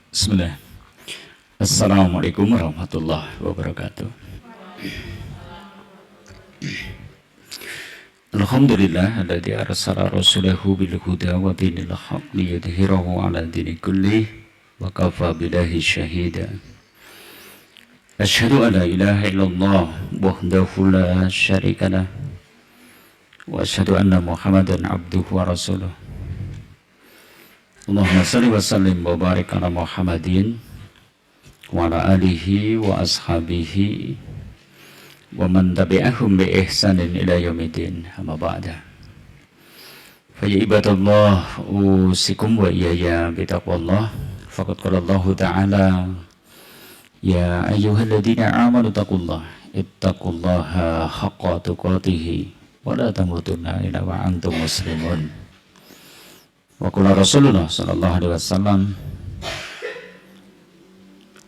Bismillah. Assalamualaikum warahmatullahi wabarakatuh. Alhamdulillah alladzi arsala rasulahu bil huda wa dinil haqq liyudhhirahu 'ala dini kullih wa kafa billahi syahida. Asyhadu an la ilaha illallah wahdahu la syarika lah wa asyhadu anna Muhammadan abduhu wa rasuluh. Allahumma salli wa sallim wa barik ala Muhammadin wa ala alihi wa ashabihi wa man tabi'ahum bi ihsanin ila yaumiddin. Amma ba'da. Fa ya ibadallah, usikum wa iyaya bi taqwallah. Faqad qala Allah ta'ala, ya ayyuhalladzina amanu ittaqullaha haqqa tuqatih wa la tamutunna illa wa antum muslimun. Wa qala Rasulullah sallallahu alaihi wasallam,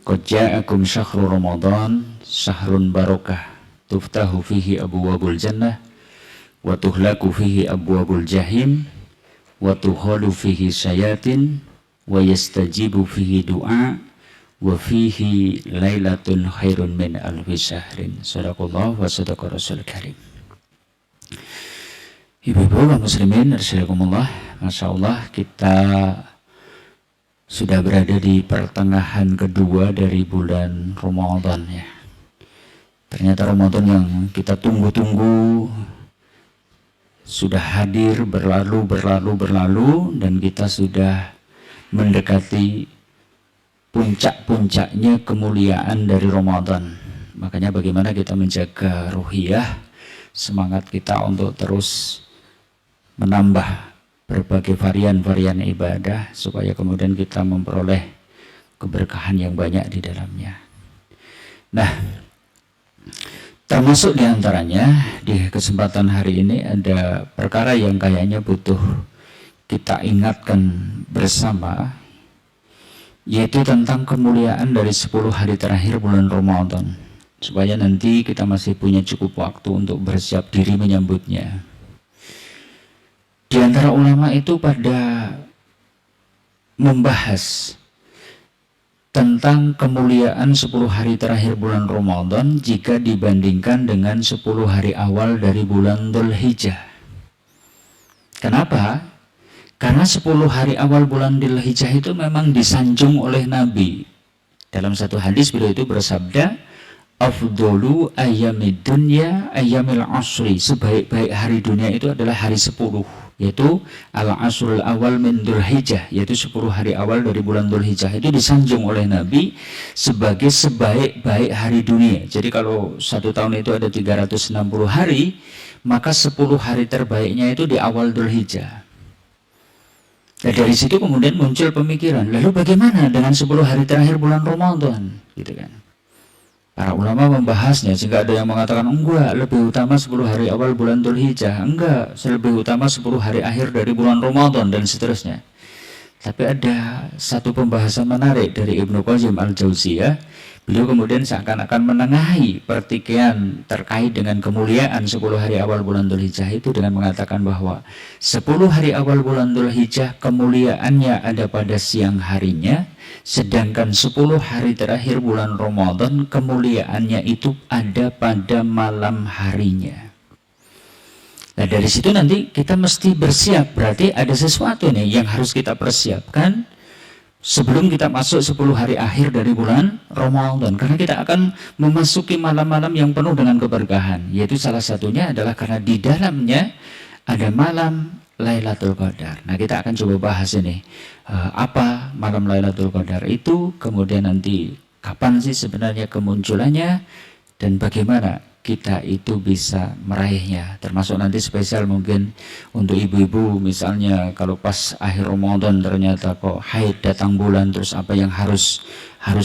qad ja'akum syahrul Ramadan syahrun barakah tuftahu fihi abwabul jannah wa tuhlaku fihi abwabul jahim wa tuhalu fihi syayatin wa yastajibu fihi du'a wa fihi lailatun khairun min alfi syahrin. Sadaqallah wa sadaqa rasul karim. Ibu-ibu kaum muslimin rahimakumullah, Masya Allah, kita sudah berada di pertengahan kedua dari bulan Ramadan ya. Ternyata Ramadan yang kita tunggu-tunggu sudah hadir, berlalu dan kita sudah mendekati puncak-puncaknya kemuliaan dari Ramadan. Makanya bagaimana kita menjaga ruhiyah, semangat kita untuk terus menambah berbagai varian-varian ibadah supaya kemudian kita memperoleh keberkahan yang banyak di dalamnya. Nah, termasuk diantaranya di kesempatan hari ini ada perkara yang kayaknya butuh kita ingatkan bersama, yaitu tentang kemuliaan dari 10 hari terakhir bulan Ramadan, supaya nanti kita masih punya cukup waktu untuk bersiap diri menyambutnya. Di antara ulama itu pada membahas tentang kemuliaan 10 hari terakhir bulan Ramadan jika dibandingkan dengan 10 hari awal dari bulan Dzulhijjah. Kenapa? Karena 10 hari awal bulan Dzulhijjah itu memang disanjung oleh Nabi. Dalam satu hadis beliau itu bersabda, afdolu ayyamid dunya ayyamil asri, sebaik-baik hari dunia itu adalah hari 10, yaitu al-asrul awal min Dzulhijjah, yaitu 10 hari awal dari bulan Dzulhijjah. Itu disanjung oleh Nabi sebagai sebaik-baik hari dunia. Jadi kalau satu tahun itu ada 360 hari, maka 10 hari terbaiknya itu di awal Dzulhijjah. Nah, dari situ kemudian muncul pemikiran, lalu bagaimana dengan 10 hari terakhir bulan Ramadan, gitu kan? Para ulama membahasnya, sehingga ada yang mengatakan enggak, lebih utama 10 hari awal bulan Dzulhijjah, enggak, lebih utama 10 hari akhir dari bulan Ramadan, dan seterusnya. Tapi ada satu pembahasan menarik dari Ibnu Qayyim al-Jauziyah. Beliau kemudian seakan-akan menengahi pertikaian terkait dengan kemuliaan 10 hari awal bulan Dzulhijjah itu dengan mengatakan bahwa 10 hari awal bulan Dzulhijjah kemuliaannya ada pada siang harinya, sedangkan 10 hari terakhir bulan Ramadan kemuliaannya itu ada pada malam harinya. Nah, dari situ nanti kita mesti bersiap, berarti ada sesuatu nih yang harus kita persiapkan sebelum kita masuk 10 hari akhir dari bulan Ramadan, karena kita akan memasuki malam-malam yang penuh dengan keberkahan, yaitu salah satunya adalah karena di dalamnya ada malam Lailatul Qadar. Nah, kita akan coba bahas ini, apa malam Lailatul Qadar itu, kemudian nanti kapan sih sebenarnya kemunculannya, dan bagaimana kita itu bisa meraihnya. Termasuk nanti spesial mungkin untuk ibu-ibu, misalnya kalau pas akhir Ramadan ternyata kok haid datang bulan, terus apa yang harus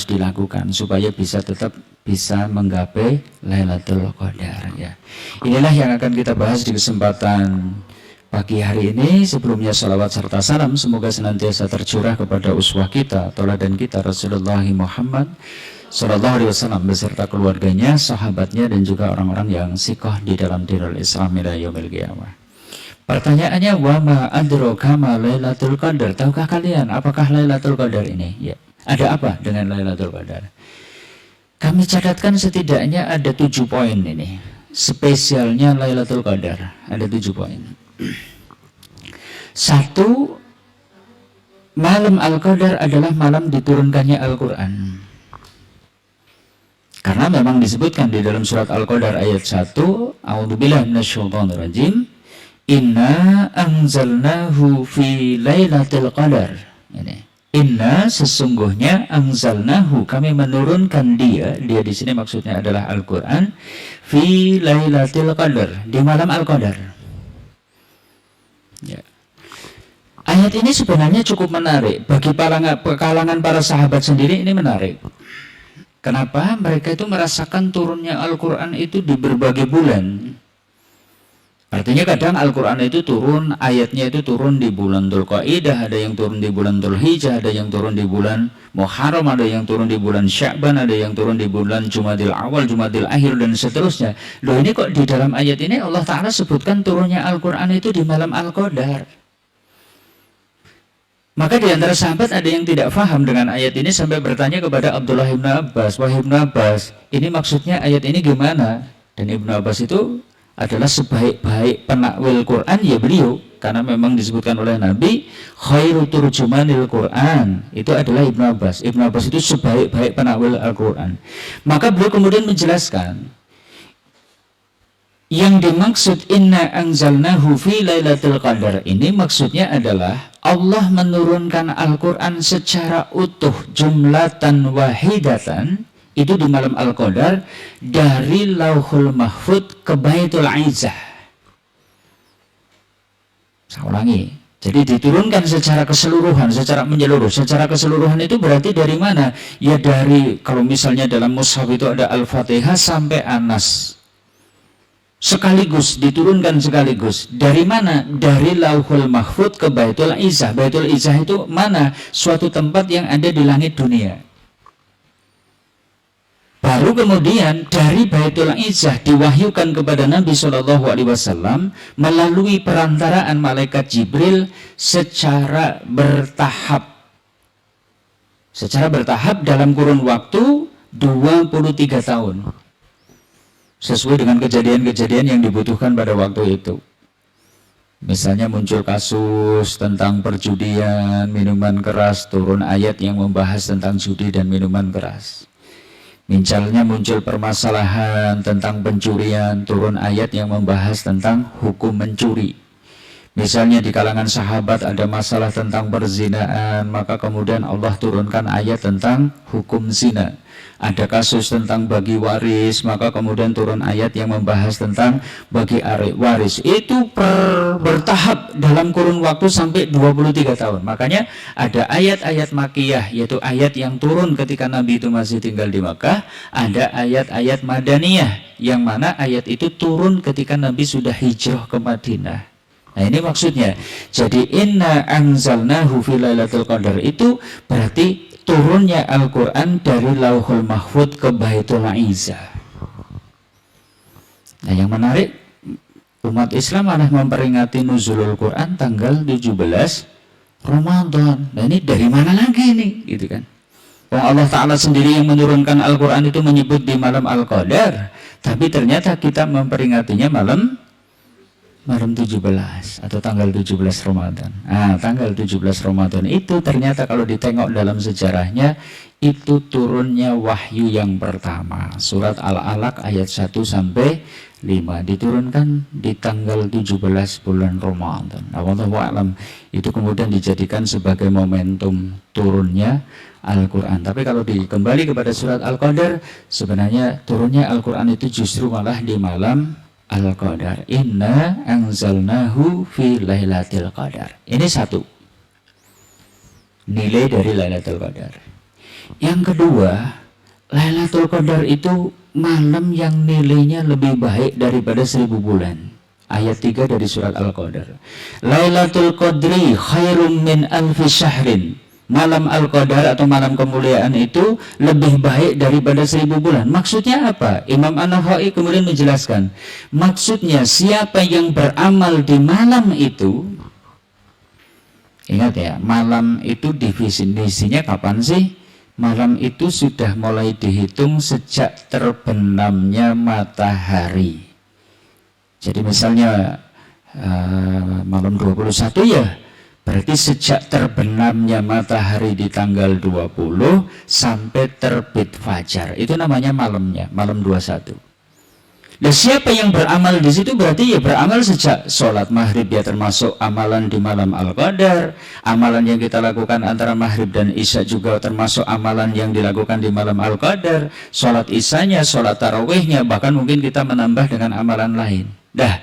dilakukan supaya bisa tetap bisa menggapai Lailatul Qadar ya. Inilah yang akan kita bahas di kesempatan pagi hari ini. Sebelumnya salawat serta salam semoga senantiasa tercurah kepada uswah kita, tauladan kita Rasulullah Muhammad Sallallahu Alaihi Wasallam beserta keluarganya, sahabatnya, dan juga orang-orang yang sikoh di dalam dinul Islam ila yaumil qiyamah. Pertanyaannya, wa ma adraka ma Lailatul Qadar? Tahukah kalian apakah Lailatul Qadar ini? Ya. Ada apa dengan Lailatul Qadar? Kami catatkan setidaknya ada 7 poin ini. Spesialnya Lailatul Qadar. Ada 7 poin. 1. Malam Al-Qadar adalah malam diturunkannya Al-Quran. Karena memang disebutkan di dalam surat Al-Qadar ayat 1, A'udzubillahi minasyaitonirrajim, Inna anzalnahu fi Lailatul Qadar. Ini. Inna sesungguhnya anzalnahu kami menurunkan dia di sini maksudnya adalah Al-Quran fi Lailatul Qadar, di malam Al-Qadar. Ya. Ayat ini sebenarnya cukup menarik bagi kalangan para sahabat sendiri. Ini menarik. Kenapa? Mereka itu merasakan turunnya Al-Quran itu di berbagai bulan. Artinya kadang Al-Quran itu turun, ayatnya itu turun di bulan Dzulqa'dah, ada yang turun di bulan Dzulhijjah, ada yang turun di bulan Muharram, ada yang turun di bulan Sya'ban, ada yang turun di bulan Jumadil Awal, Jumadil Akhir, dan seterusnya. Loh, ini kok di dalam ayat ini Allah Ta'ala sebutkan turunnya Al-Quran itu di malam Al-Qadar. Maka di antara sahabat ada yang tidak faham dengan ayat ini sampai bertanya kepada Abdullah ibn Abbas, wahai ibn Abbas, ini maksudnya ayat ini gimana? Dan Ibn Abbas itu adalah sebaik-baik penakwil Quran ya beliau, karena memang disebutkan oleh Nabi khairu turjumanil Quran, itu adalah Ibn Abbas. Ibn Abbas itu sebaik-baik penakwil Al-Quran. Maka beliau kemudian menjelaskan yang dimaksud inna anzalnahu fi Lailatul Qadar ini maksudnya adalah Allah menurunkan Al-Quran secara utuh jumlatan wahidatan itu di malam Al-Qadar dari Lauhul Mahfud ke Baitul Izzah. Saya ulangi. Jadi diturunkan secara keseluruhan, secara menyeluruh. Secara keseluruhan itu berarti dari mana? Ya dari, kalau misalnya dalam mushaf itu ada Al-Fatihah sampai Anas. Sekaligus, diturunkan sekaligus. Dari mana? Dari Lauhul Mahfud ke Baitul Izzah. Baitul Izzah itu mana? Suatu tempat yang ada di langit dunia. Baru kemudian dari Baitul Izzah diwahyukan kepada Nabi SAW melalui perantaraan malaikat Jibril secara bertahap. Secara bertahap dalam kurun waktu 23 tahun. Sesuai dengan kejadian-kejadian yang dibutuhkan pada waktu itu. Misalnya muncul kasus tentang perjudian, minuman keras, turun ayat yang membahas tentang judi dan minuman keras. Misalnya muncul permasalahan tentang pencurian, turun ayat yang membahas tentang hukum mencuri. Misalnya di kalangan sahabat ada masalah tentang perzinaan, maka kemudian Allah turunkan ayat tentang hukum zina. Ada kasus tentang bagi waris, maka kemudian turun ayat yang membahas tentang bagi waris. Itu bertahap dalam kurun waktu sampai 23 tahun. Makanya ada ayat-ayat Makkiyah, yaitu ayat yang turun ketika Nabi itu masih tinggal di Makkah. Ada ayat-ayat Madaniyah, yang mana ayat itu turun ketika Nabi sudah hijrah ke Madinah. Nah ini maksudnya. Jadi inna anzalnahu fi Lailatul Qadar itu berarti turunnya Al-Quran dari Lauhul Mahfud ke Baitul Izzah. Nah yang menarik, umat Islam malah memperingati nuzulul Quran tanggal 17 Ramadan. Nah ini dari mana lagi nih, gitu kan? Allah Ta'ala sendiri yang menurunkan Al-Quran itu menyebut di malam Al-Qadar, tapi ternyata kita memperingatinya malam 17 atau tanggal 17 Ramadan. Nah, tanggal 17 Ramadan itu ternyata kalau ditengok dalam sejarahnya itu turunnya wahyu yang pertama. Surat Al-Alaq ayat 1 sampai 5 diturunkan di tanggal 17 bulan Ramadan. Wallahu a'lam. Itu kemudian dijadikan sebagai momentum turunnya Al-Quran. Tapi kalau kembali kepada surat Al-Qadar, sebenarnya turunnya Al-Quran itu justru malah di malam Al-Qadar. Inna anzalnahu fi Lailatul Qadar. Ini satu nilai dari Lailatul Qadar. Yang kedua, Lailatul Qadar itu malam yang nilainya lebih baik daripada 1000 bulan. Ayat 3 dari surat Al-Qadar. Lailatul Qadri khairum min alfi syahrin malam Al-Qadar atau malam kemuliaan itu lebih baik daripada 1000 bulan. Maksudnya apa? Imam An-Nawawi kemudian menjelaskan, maksudnya siapa yang beramal di malam itu, ingat ya, malam itu definisinya kapan sih? Malam itu sudah mulai dihitung sejak terbenamnya matahari. Jadi misalnya malam 21 ya, berarti sejak terbenamnya matahari di tanggal 20 sampai terbit fajar, itu namanya malamnya, malam 21. Dan siapa yang beramal di situ berarti ya beramal sejak sholat maghrib, ya termasuk amalan di malam Al-Qadar. Amalan yang kita lakukan antara maghrib dan isya juga termasuk amalan yang dilakukan di malam Al-Qadar. Sholat isyanya, sholat tarawihnya, bahkan mungkin kita menambah dengan amalan lain. Dah,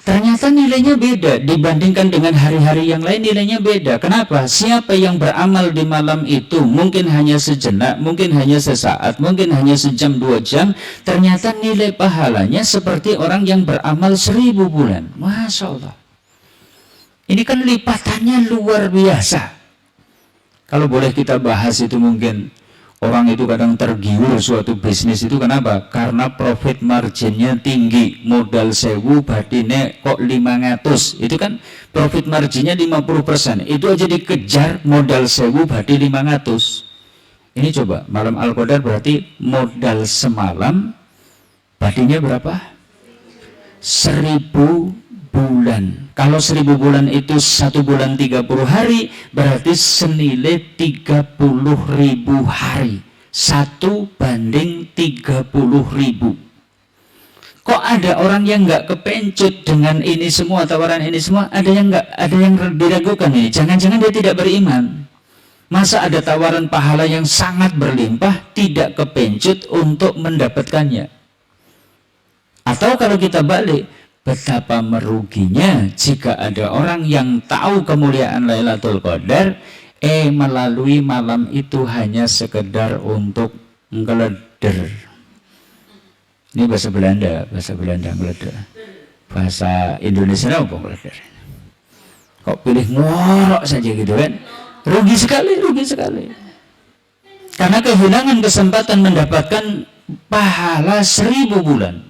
ternyata nilainya beda dibandingkan dengan hari-hari yang lain, nilainya beda. Kenapa? Siapa yang beramal di malam itu mungkin hanya sejenak, mungkin hanya sesaat, mungkin hanya sejam 2 jam, ternyata nilai pahalanya seperti orang yang beramal 1000 bulan. Masya Allah, ini kan lipatannya luar biasa. Kalau boleh kita bahas itu, mungkin orang itu kadang tergiur suatu bisnis itu kenapa? Karena profit marginnya tinggi, modal 1000 batine kok 500, itu kan profit marginnya 50%, itu aja dikejar modal 1000 bati 500. Ini coba malam Al-Qadar berarti modal semalam batinya berapa? 1000 bulan. Kalau 1000 bulan itu 1 bulan 30 hari, berarti senilai 30.000 hari. 1 banding 30.000. Kok ada orang yang nggak kepencut dengan ini semua, tawaran ini semua? Ada yang diragukan ini. Jangan-jangan dia tidak beriman. Masa ada tawaran pahala yang sangat berlimpah, tidak kepencut untuk mendapatkannya? Atau kalau kita balik, betapa meruginya jika ada orang yang tahu kemuliaan Lailatul Qadar, melalui malam itu hanya sekedar untuk ngeleder. Ini bahasa Belanda ngeleder. Bahasa Indonesia apa ngeleder? Kok pilih ngorok saja gitu kan? Rugi sekali. Karena kehilangan kesempatan mendapatkan pahala 1000 bulan.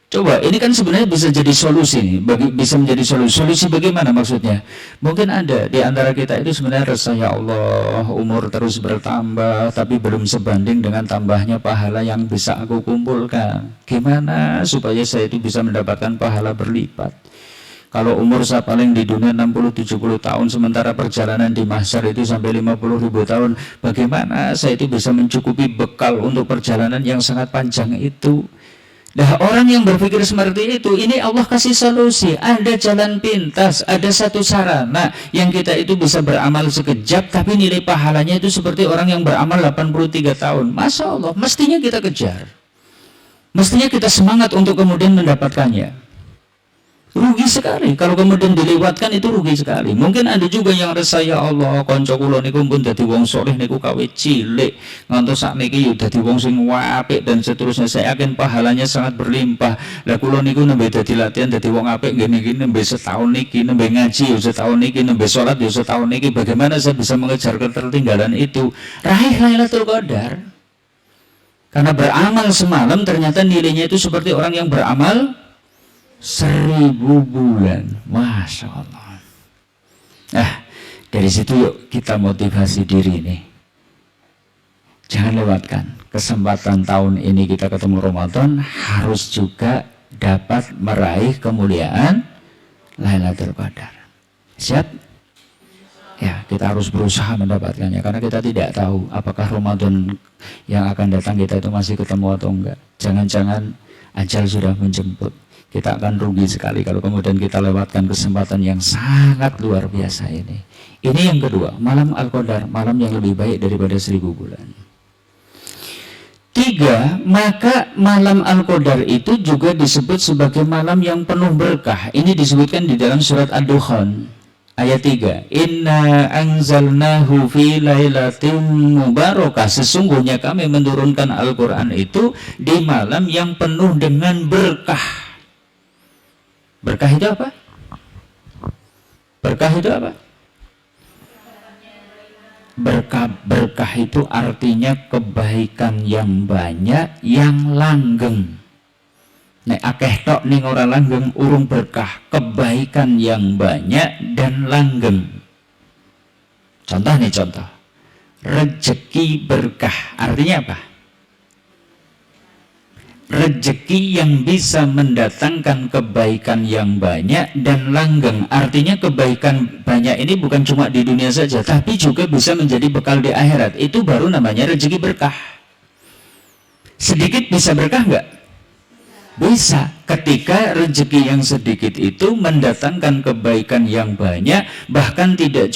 Coba, ini kan sebenarnya bisa jadi solusi nih, bisa menjadi solusi bagaimana maksudnya? Mungkin ada di antara kita itu sebenarnya rasa, ya Allah, umur terus bertambah, tapi belum sebanding dengan tambahnya pahala yang bisa aku kumpulkan. Gimana supaya saya itu bisa mendapatkan pahala berlipat? Kalau umur saya paling di dunia 60-70 tahun, sementara perjalanan di mahsyar itu sampai 50.000 tahun, bagaimana saya itu bisa mencukupi bekal untuk perjalanan yang sangat panjang itu? Nah, orang yang berpikir seperti itu, ini Allah kasih solusi. Ada jalan pintas, ada satu sarana yang kita itu bisa beramal sekejap, tapi nilai pahalanya itu seperti orang yang beramal 83 tahun. Masya Allah, mestinya kita kejar. Mestinya kita semangat untuk kemudian mendapatkannya. Rugi sekali kalau kemudian dilewatkan, itu rugi sekali. Mungkin ada juga yang rasa, ya Allah, kanca kula niku pun dadi wong saleh niku kawe cilik ngantos sakniki yo dadi wong sing apik dan seterusnya. Saya yakin pahalanya sangat berlimpah. Lah kula niku nembe dadi latihan dadi wong apik ngene iki nembe setahun niki, nembe ngaji yo setahun niki, nembe salat yo setahun niki. Bagaimana saya bisa mengejar ketertinggalan itu? Raih Lailatul Qadar. Karena beramal semalam ternyata nilainya itu seperti orang yang beramal 1000 bulan. Masya Allah. Nah, dari situ yuk kita motivasi diri nih. Jangan lewatkan kesempatan tahun ini kita ketemu Ramadan, harus juga dapat meraih kemuliaan Lailatul Qadar. Siap? Ya, kita harus berusaha mendapatkannya, karena kita tidak tahu apakah Ramadan yang akan datang kita itu masih ketemu atau enggak. Jangan-jangan ajal sudah menjemput. Kita akan rugi sekali kalau kemudian kita lewatkan kesempatan yang sangat luar biasa ini. Ini yang kedua, malam Al-Qadar, malam yang lebih baik daripada 1000 bulan. 3, maka malam Al-Qadar itu juga disebut sebagai malam yang penuh berkah. Ini disebutkan di dalam surat Ad-Dukhan ayat 3. Inna anzalnahu fi lailatin mubarakah. Sesungguhnya kami menurunkan Al-Quran itu di malam yang penuh dengan berkah. Berkah itu apa? Berkah itu apa? Berkah itu artinya kebaikan yang banyak yang langgeng. Nek akeh tok ning ora langgeng urung berkah, kebaikan yang banyak dan langgeng. Contoh nih contoh. Rezeki berkah artinya apa? Rezeki yang bisa mendatangkan kebaikan yang banyak dan langgeng. Artinya kebaikan banyak ini bukan cuma di dunia saja, tapi juga bisa menjadi bekal di akhirat. Itu baru namanya rezeki berkah. Sedikit bisa berkah enggak? Bisa. Ketika rezeki yang sedikit itu mendatangkan kebaikan yang banyak, bahkan tidak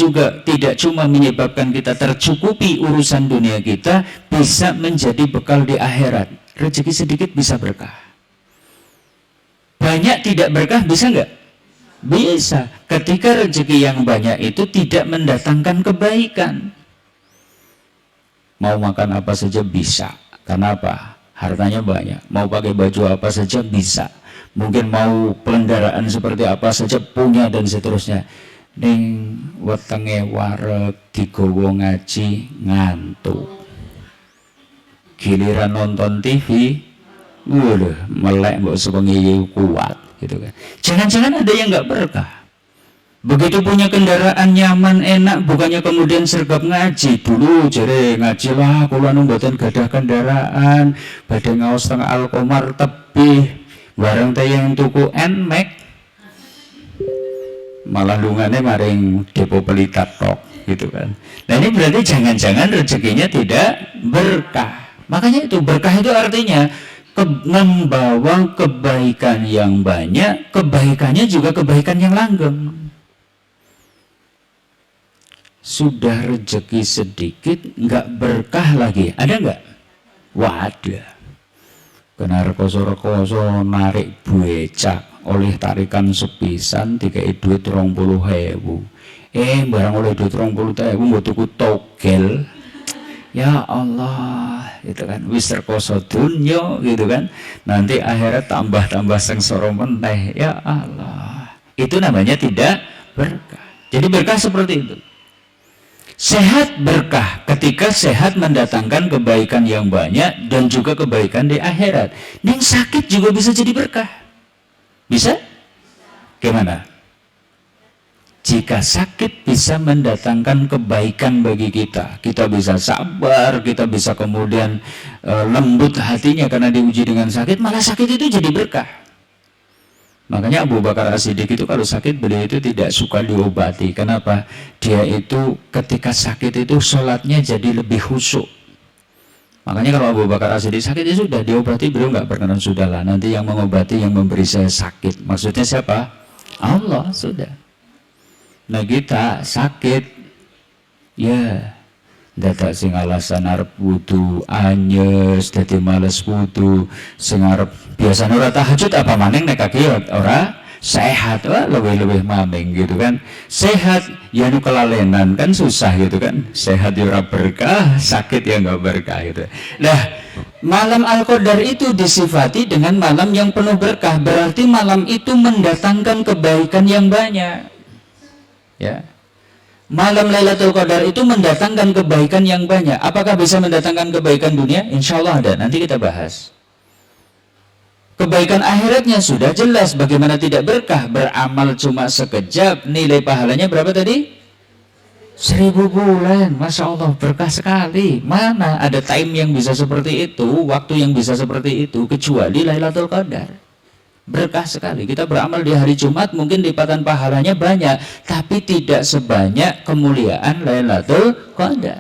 cuma menyebabkan kita tercukupi urusan dunia kita, bisa menjadi bekal di akhirat. Rezeki sedikit bisa berkah. Banyak tidak berkah bisa enggak? Bisa. Ketika rezeki yang banyak itu tidak mendatangkan kebaikan. Mau makan apa saja bisa. Karena apa? Hartanya banyak. Mau pakai baju apa saja bisa. Mungkin mau kendaraan seperti apa saja punya dan seterusnya. Ning wetenge wareg digowo ngaji ngantuk. Giliran nonton TV, waduh, melek mbok sepengi kuat gitu kan. Jangan-jangan ada yang nggak berkah. Begitu punya kendaraan nyaman enak, bukannya kemudian sergap ngaji. Dulu jare ngaji lah, kula nu mboten gadah kendaraan, badhe ngaos teng Alkomar tebih, bareng teh yang tuku Nmax. Malah lungane maring depo Pelikat tok gitu kan. Nah ini berarti jangan-jangan rezekinya tidak berkah. Makanya itu berkah itu artinya membawa kebaikan yang banyak, kebaikannya juga kebaikan yang langgeng. Sudah rezeki sedikit, nggak berkah lagi, ada nggak? Wadah. Kena rekoso-rekoso narik becak oleh tarikan sepisan, dikai duit 20.000. Barang oleh duit 20.000 mau tuku togel. Ya Allah, itu kan wis rekoso dunyo gitu kan. Nanti akhirnya tambah sengsara meneh. Ya Allah. Itu namanya tidak berkah. Jadi berkah seperti itu. Sehat berkah ketika sehat mendatangkan kebaikan yang banyak dan juga kebaikan di akhirat. Yang sakit juga bisa jadi berkah. Bisa? Gimana? Jika sakit bisa mendatangkan kebaikan bagi kita. Kita bisa sabar, kita bisa kemudian lembut hatinya karena diuji dengan sakit. Malah sakit itu jadi berkah. Makanya Abu Bakar As-Siddiq itu kalau sakit beliau itu tidak suka diobati. Kenapa? Dia itu ketika sakit itu sholatnya jadi lebih khusyuk. Makanya kalau Abu Bakar As-Siddiq sakit itu sudah diobati, beliau nggak berkenan, sudahlah nanti yang mengobati yang memberi saya sakit. Maksudnya siapa? Allah, sudah. Nah kita sakit, ya dadak sing alasan arep wudu anyes dadi males wudu, sing arep biasanya ora tahajud apa maning nek kaki ora sehat, wah lebih maning gitu kan. Sehat ya nu kelalenan kan susah gitu kan. Sehat ya ora berkah, sakit ya enggak berkah gitu. Nah, malam Al-Qadar itu disifati dengan malam yang penuh berkah, berarti malam itu mendatangkan kebaikan yang banyak. Ya. Malam Lailatul Qadar itu mendatangkan kebaikan yang banyak. Apakah bisa mendatangkan kebaikan dunia? Insya Allah ada. Nanti kita bahas. Kebaikan akhiratnya sudah jelas. Bagaimana tidak berkah? Beramal cuma sekejap. Nilai pahalanya berapa tadi? 1000 bulan. Masya Allah, berkah sekali. Mana ada time yang bisa seperti itu, waktu yang bisa seperti itu, kecuali Lailatul Qadar. Berkah sekali. Kita beramal di hari Jumat mungkin lipatan pahalanya banyak, tapi tidak sebanyak kemuliaan Lailatul Qadar.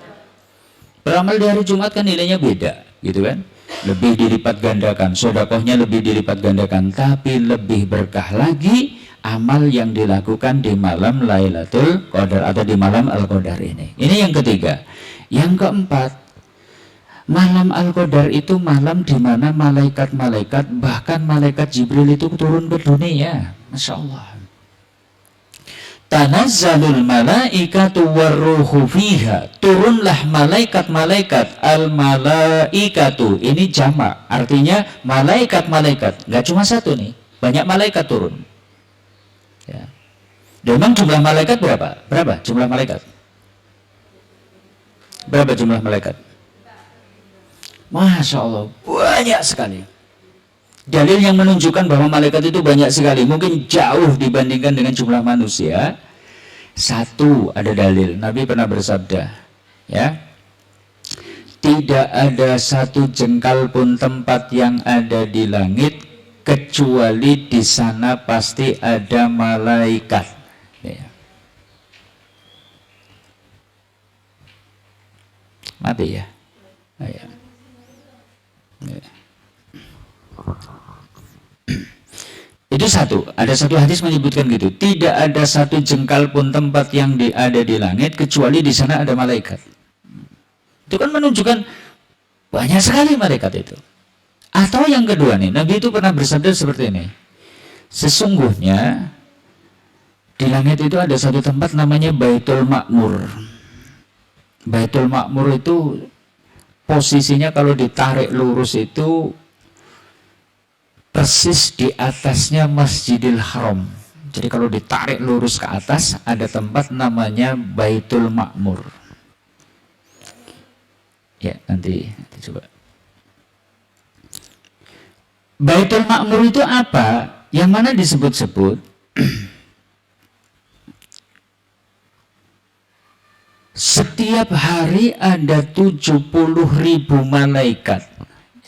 Beramal di hari Jumat kan nilainya beda, gitu kan? Lebih dilipat gandakan, sedekahnya lebih dilipat gandakan, tapi lebih berkah lagi amal yang dilakukan di malam Lailatul Qadar atau di malam Al-Qadar ini. Ini yang ketiga. Yang keempat, malam Al-Qadar itu malam di mana malaikat-malaikat, bahkan malaikat Jibril itu turun ke dunia. Masya Allah. Tanazzalul malaikatu warruhu fiha. Turunlah malaikat-malaikat. Al-malaikatu ini jamak, artinya malaikat-malaikat. Gak cuma satu nih, banyak malaikat turun. Ya. Dan memang jumlah malaikat berapa? Berapa jumlah malaikat? Berapa jumlah malaikat? Masya Allah, banyak sekali. Dalil yang menunjukkan bahwa malaikat itu banyak sekali, mungkin jauh dibandingkan dengan jumlah manusia. Satu, ada dalil, Nabi pernah bersabda, ya, tidak ada satu jengkal pun tempat yang ada di langit kecuali di sana pasti ada malaikat. Ya. Mati ya. Ya. Ya. Itu satu, ada satu hadis menyebutkan gitu, tidak ada satu jengkal pun tempat yang ada di langit kecuali di sana ada malaikat. Itu kan menunjukkan banyak sekali malaikat itu. Atau yang kedua nih, Nabi itu pernah bersabda seperti ini, sesungguhnya di langit itu ada satu tempat namanya Baitul Ma'mur. Baitul Ma'mur itu posisinya kalau ditarik lurus itu persis di atasnya Masjidil Haram. Jadi kalau ditarik lurus ke atas ada tempat namanya Baitul Ma'mur. Ya, nanti coba. Baitul Ma'mur itu apa? Yang mana disebut-sebut setiap hari ada 70.000 malaikat.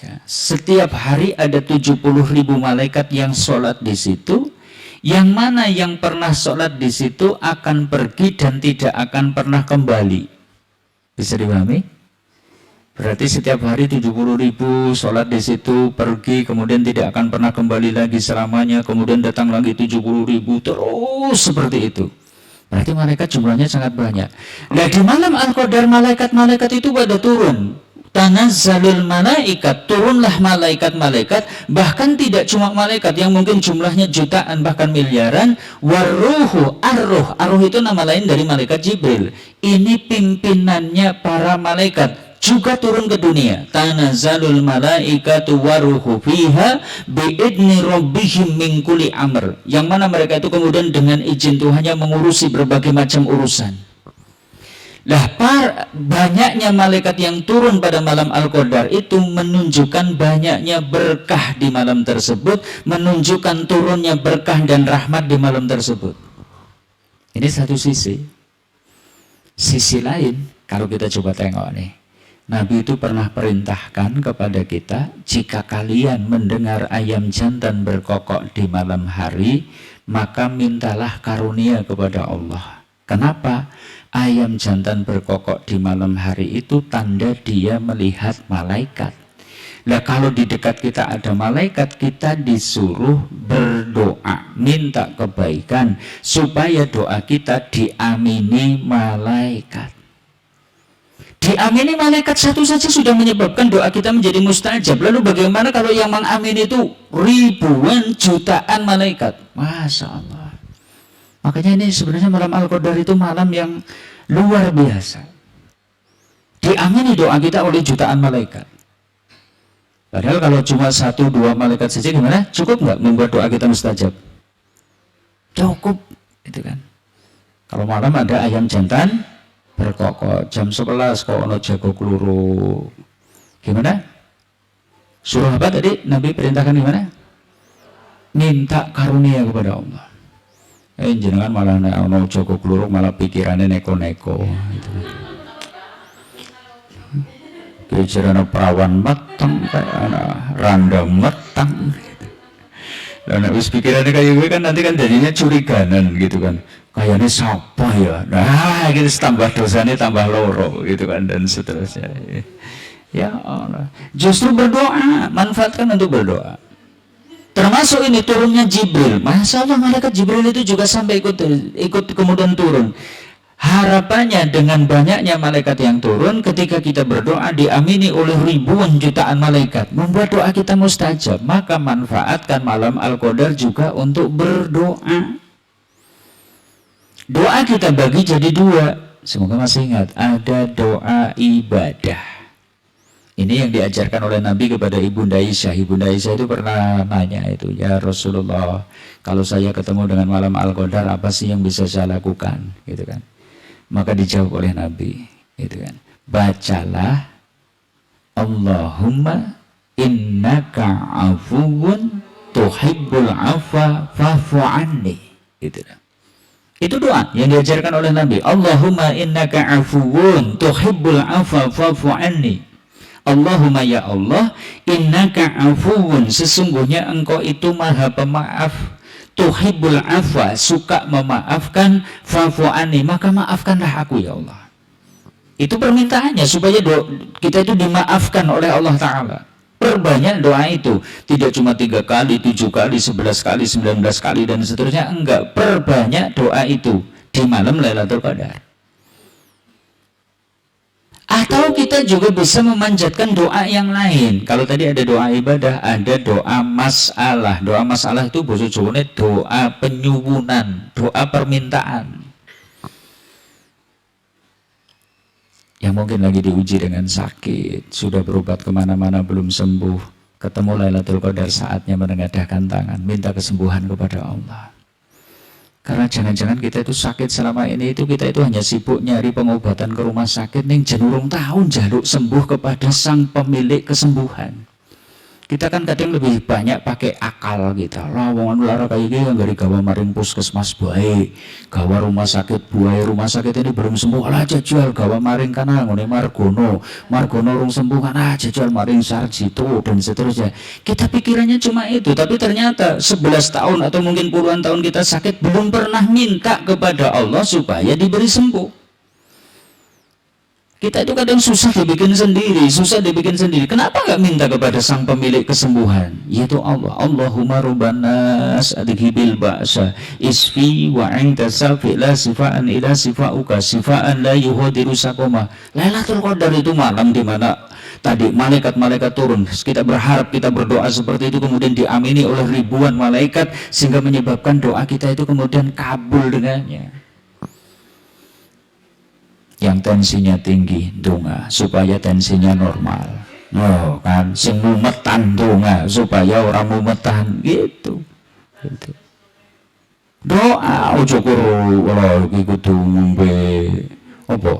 Ya, setiap hari ada 70.000 malaikat yang sholat di situ. Yang mana yang pernah sholat di situ akan pergi dan tidak akan pernah kembali. Bisa dipahami? Berarti setiap hari 70.000 sholat di situ, pergi, kemudian tidak akan pernah kembali lagi selamanya, kemudian datang lagi 70.000, terus seperti itu. Berarti malaikat jumlahnya sangat banyak. Nah, di malam Al-Qadar malaikat-malaikat itu pada turun. Tanazzalul malaikat, turunlah malaikat-malaikat, bahkan tidak cuma malaikat yang mungkin jumlahnya jutaan bahkan miliaran. Waruhu, arruh itu nama lain dari malaikat Jibril. Ini pimpinannya para malaikat juga turun ke dunia. Tanazzalul malaikatu waruhu fiha biidni rabbihim min kulli amr. Yang mana mereka itu kemudian dengan izin Tuhannya mengurusi berbagai macam urusan. Lah, banyaknya malaikat yang turun pada malam Al-Qadar itu menunjukkan banyaknya berkah di malam tersebut, menunjukkan turunnya berkah dan rahmat di malam tersebut. Ini satu sisi. Sisi lain, kalau kita coba tengok nih, Nabi itu pernah perintahkan kepada kita, jika kalian mendengar ayam jantan berkokok di malam hari, maka mintalah karunia kepada Allah. Kenapa? Ayam jantan berkokok di malam hari itu tanda dia melihat malaikat. Nah, kalau di dekat kita ada malaikat, kita disuruh berdoa, minta kebaikan supaya doa kita diamini malaikat. Diamini malaikat satu saja sudah menyebabkan doa kita menjadi mustajab. Lalu bagaimana kalau yang mengamini itu ribuan jutaan malaikat? Masya Allah. Makanya ini sebenarnya malam Al-Qadar itu malam yang luar biasa. Diamini doa kita oleh jutaan malaikat. Padahal kalau cuma 1-2 malaikat saja gimana? Cukup nggak membuat doa kita mustajab? Cukup, itu kan. Kalau malam ada ayam jantan berkokok, jam 11 kok ono jago keluru. Gimana? Suruh apa tadi? Nabi perintahkan gimana? Minta karunia kepada Allah. Jenengan malah ono jago keluru malah pikirannya neko-neko. Gitu. Pikirannya perawan matang kayak anak randa matang. Gitu. Dan habis pikirannya kayak gue kan nanti kan jadinya curiganan gitu kan. Kayaknya siapa ya? Nah, gitu tambah dosanya tambah loro gitu kan dan seterusnya. Ya Allah. Justru berdoa, manfaatkan untuk berdoa. Termasuk ini turunnya Jibril. Masya Allah, malaikat Jibril itu juga sampai ikut kemudian turun. Harapannya dengan banyaknya malaikat yang turun, ketika kita berdoa diamini oleh ribuan jutaan malaikat, membuat doa kita mustajab. Maka manfaatkan malam Al-Qadar juga untuk berdoa. Doa kita bagi jadi 2. Semoga masih ingat, ada doa ibadah. Ini yang diajarkan oleh Nabi kepada Ibunda Aisyah. Ibunda Aisyah itu pernah nanya itu, ya Rasulullah, kalau saya ketemu dengan malam Al-Qadar, apa sih yang bisa saya lakukan? Gitu kan. Maka dijawab oleh Nabi, gitu kan. bacalah Allahumma innaka afuwun tuhibbul afwa fa'fu anni. Itu doa yang diajarkan oleh Nabi. Allahumma innaka afuwun tuhibbul afwa fa'fu anni. Allahumma ya Allah, innaka afuwun, sesungguhnya engkau itu maha pemaaf, tuhibbul afwa, suka memaafkan, fa'fu anni, maka maafkanlah aku ya Allah. Itu permintaannya supaya kita itu dimaafkan oleh Allah Ta'ala. Perbanyak doa itu, tidak cuma 3 kali, 7 kali, 11 kali, 19 kali dan seterusnya, enggak, perbanyak doa itu di malam Lailatul Qadar. Atau kita juga bisa memanjatkan doa yang lain. Kalau tadi ada doa ibadah, ada doa masalah. Doa masalah itu basa Jawane doa penyuwunan, doa permintaan. Yang mungkin lagi diuji dengan sakit, sudah berobat kemana-mana belum sembuh, ketemu Lailatul Qadar, saatnya menengadahkan tangan, minta kesembuhan kepada Allah. Karena jangan-jangan kita itu sakit selama ini itu kita itu hanya sibuk nyari pengobatan ke rumah sakit ning jenurung tahun jaluk sembuh kepada sang pemilik kesembuhan. Kita kan kadang lebih banyak pakai akal kita. Lawangan lara kayak gini yang dari gawa maring puskesmas baik, gawa rumah sakit buai, rumah sakit ini belum sembuh, alah jajal gawa maring kana ngene Margono rung sembuh kan jajal maring Sarjito dan seterusnya. Kita pikirannya cuma itu, tapi ternyata 11 tahun atau mungkin puluhan tahun kita sakit belum pernah minta kepada Allah supaya diberi sembuh. Kita itu kadang susah dibikin sendiri. Kenapa nggak minta kepada sang pemilik kesembuhan? Yaitu Allah. Allahumma rubbanas adhibil ba'sa isfi wa anta safi la sifaan ila sifauka sifaan la yuhadiru sakoma. Lailatul Qadar itu malam di mana tadi malaikat-malaikat turun. Kita berharap, kita berdoa seperti itu, kemudian diamini oleh ribuan malaikat sehingga menyebabkan doa kita itu kemudian kabul dengannya. Yang tensinya tinggi donga supaya tensinya normal. Oh kan, sing mumetan donga supaya orang mumetan gitu. Doa ojo karo ora iki kudu ngombe apa?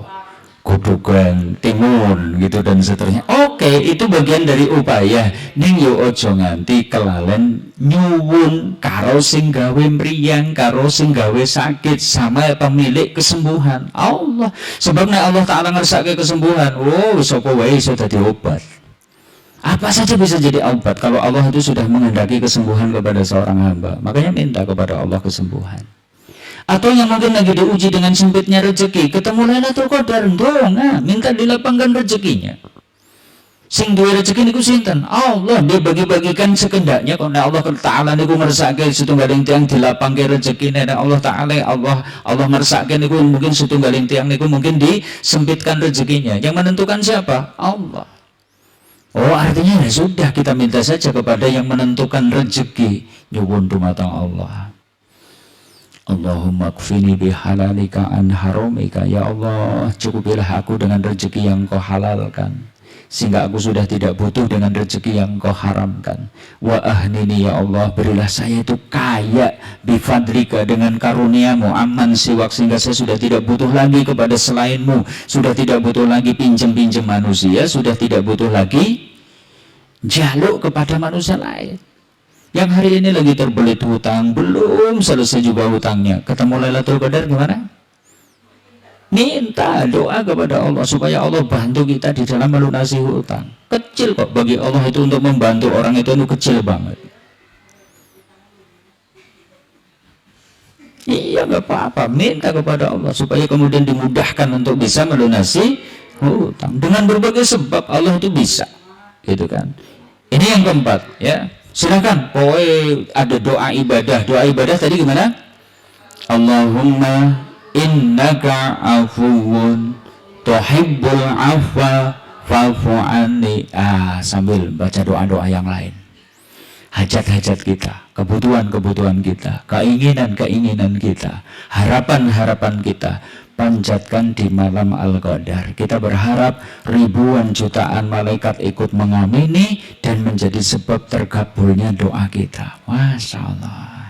Godhogan timun gitu dan seterusnya. Oke, itu bagian dari upaya. Ning yo ojo nganti kelalen nyuwun karo sing gawe mriyang, karo sing gawe sakit sama pemilik kesembuhan Allah. Sebab nek Allah Ta'ala ngersake kesembuhan, sapa wae iso dadi obat. Apa saja bisa jadi obat kalau Allah itu sudah menghendaki kesembuhan kepada seorang hamba. Makanya minta kepada Allah kesembuhan. Atau yang mungkin lagi diuji dengan sempitnya rezeki, ketemu Lailatul Qadar, minta dilapangkan rezekinya. Sing duwe rezeki niku sinten? Allah. Dia bagi-bagikan sekendaknya. Karena Allah Ta'ala niku ngersake setunggaling tiang dilapangke rezekine, nek Allah Ta'ala Allah ngersake niku mungkin setunggaling tiang niku mungkin disempitkan rezekinya. Yang menentukan siapa? Allah. Oh, artinya ya sudah, kita minta saja kepada yang menentukan rezeki. Nyuwun dumateng Allah. Allahumma kfini bihalalika an haramika. Ya Allah, cukupilah aku dengan rezeki yang kau halalkan, sehingga aku sudah tidak butuh dengan rezeki yang kau haramkan. Wa ahnini ya Allah, berilah saya itu kaya bifadlika dengan karuniamu, aman siwak, sehingga saya sudah tidak butuh lagi kepada selainmu, sudah tidak butuh lagi pinjam-pinjam manusia, sudah tidak butuh lagi jaluk kepada manusia lain. Yang hari ini lagi terbelit hutang, belum selesai juga hutangnya, ketemu Lailatul Qadar gimana? Minta doa kepada Allah supaya Allah bantu kita di dalam melunasi hutang. Kecil kok bagi Allah itu, untuk membantu orang itu kecil banget. Iya, nggak apa-apa, minta kepada Allah supaya kemudian dimudahkan untuk bisa melunasi hutang. Dengan berbagai sebab Allah itu bisa, gitu kan. Ini yang keempat, ya. Silakan, ada doa ibadah. Doa ibadah tadi gimana? Allahumma innaka afuwun tuhibbul afwa fa'fu anni. Sambil baca doa-doa yang lain. Hajat-hajat kita, kebutuhan-kebutuhan kita, keinginan-keinginan kita, harapan-harapan kita, panjatkan di malam Al-Qadar. Kita berharap ribuan jutaan malaikat ikut mengamini dan menjadi sebab terkabulnya doa kita. Masya Allah.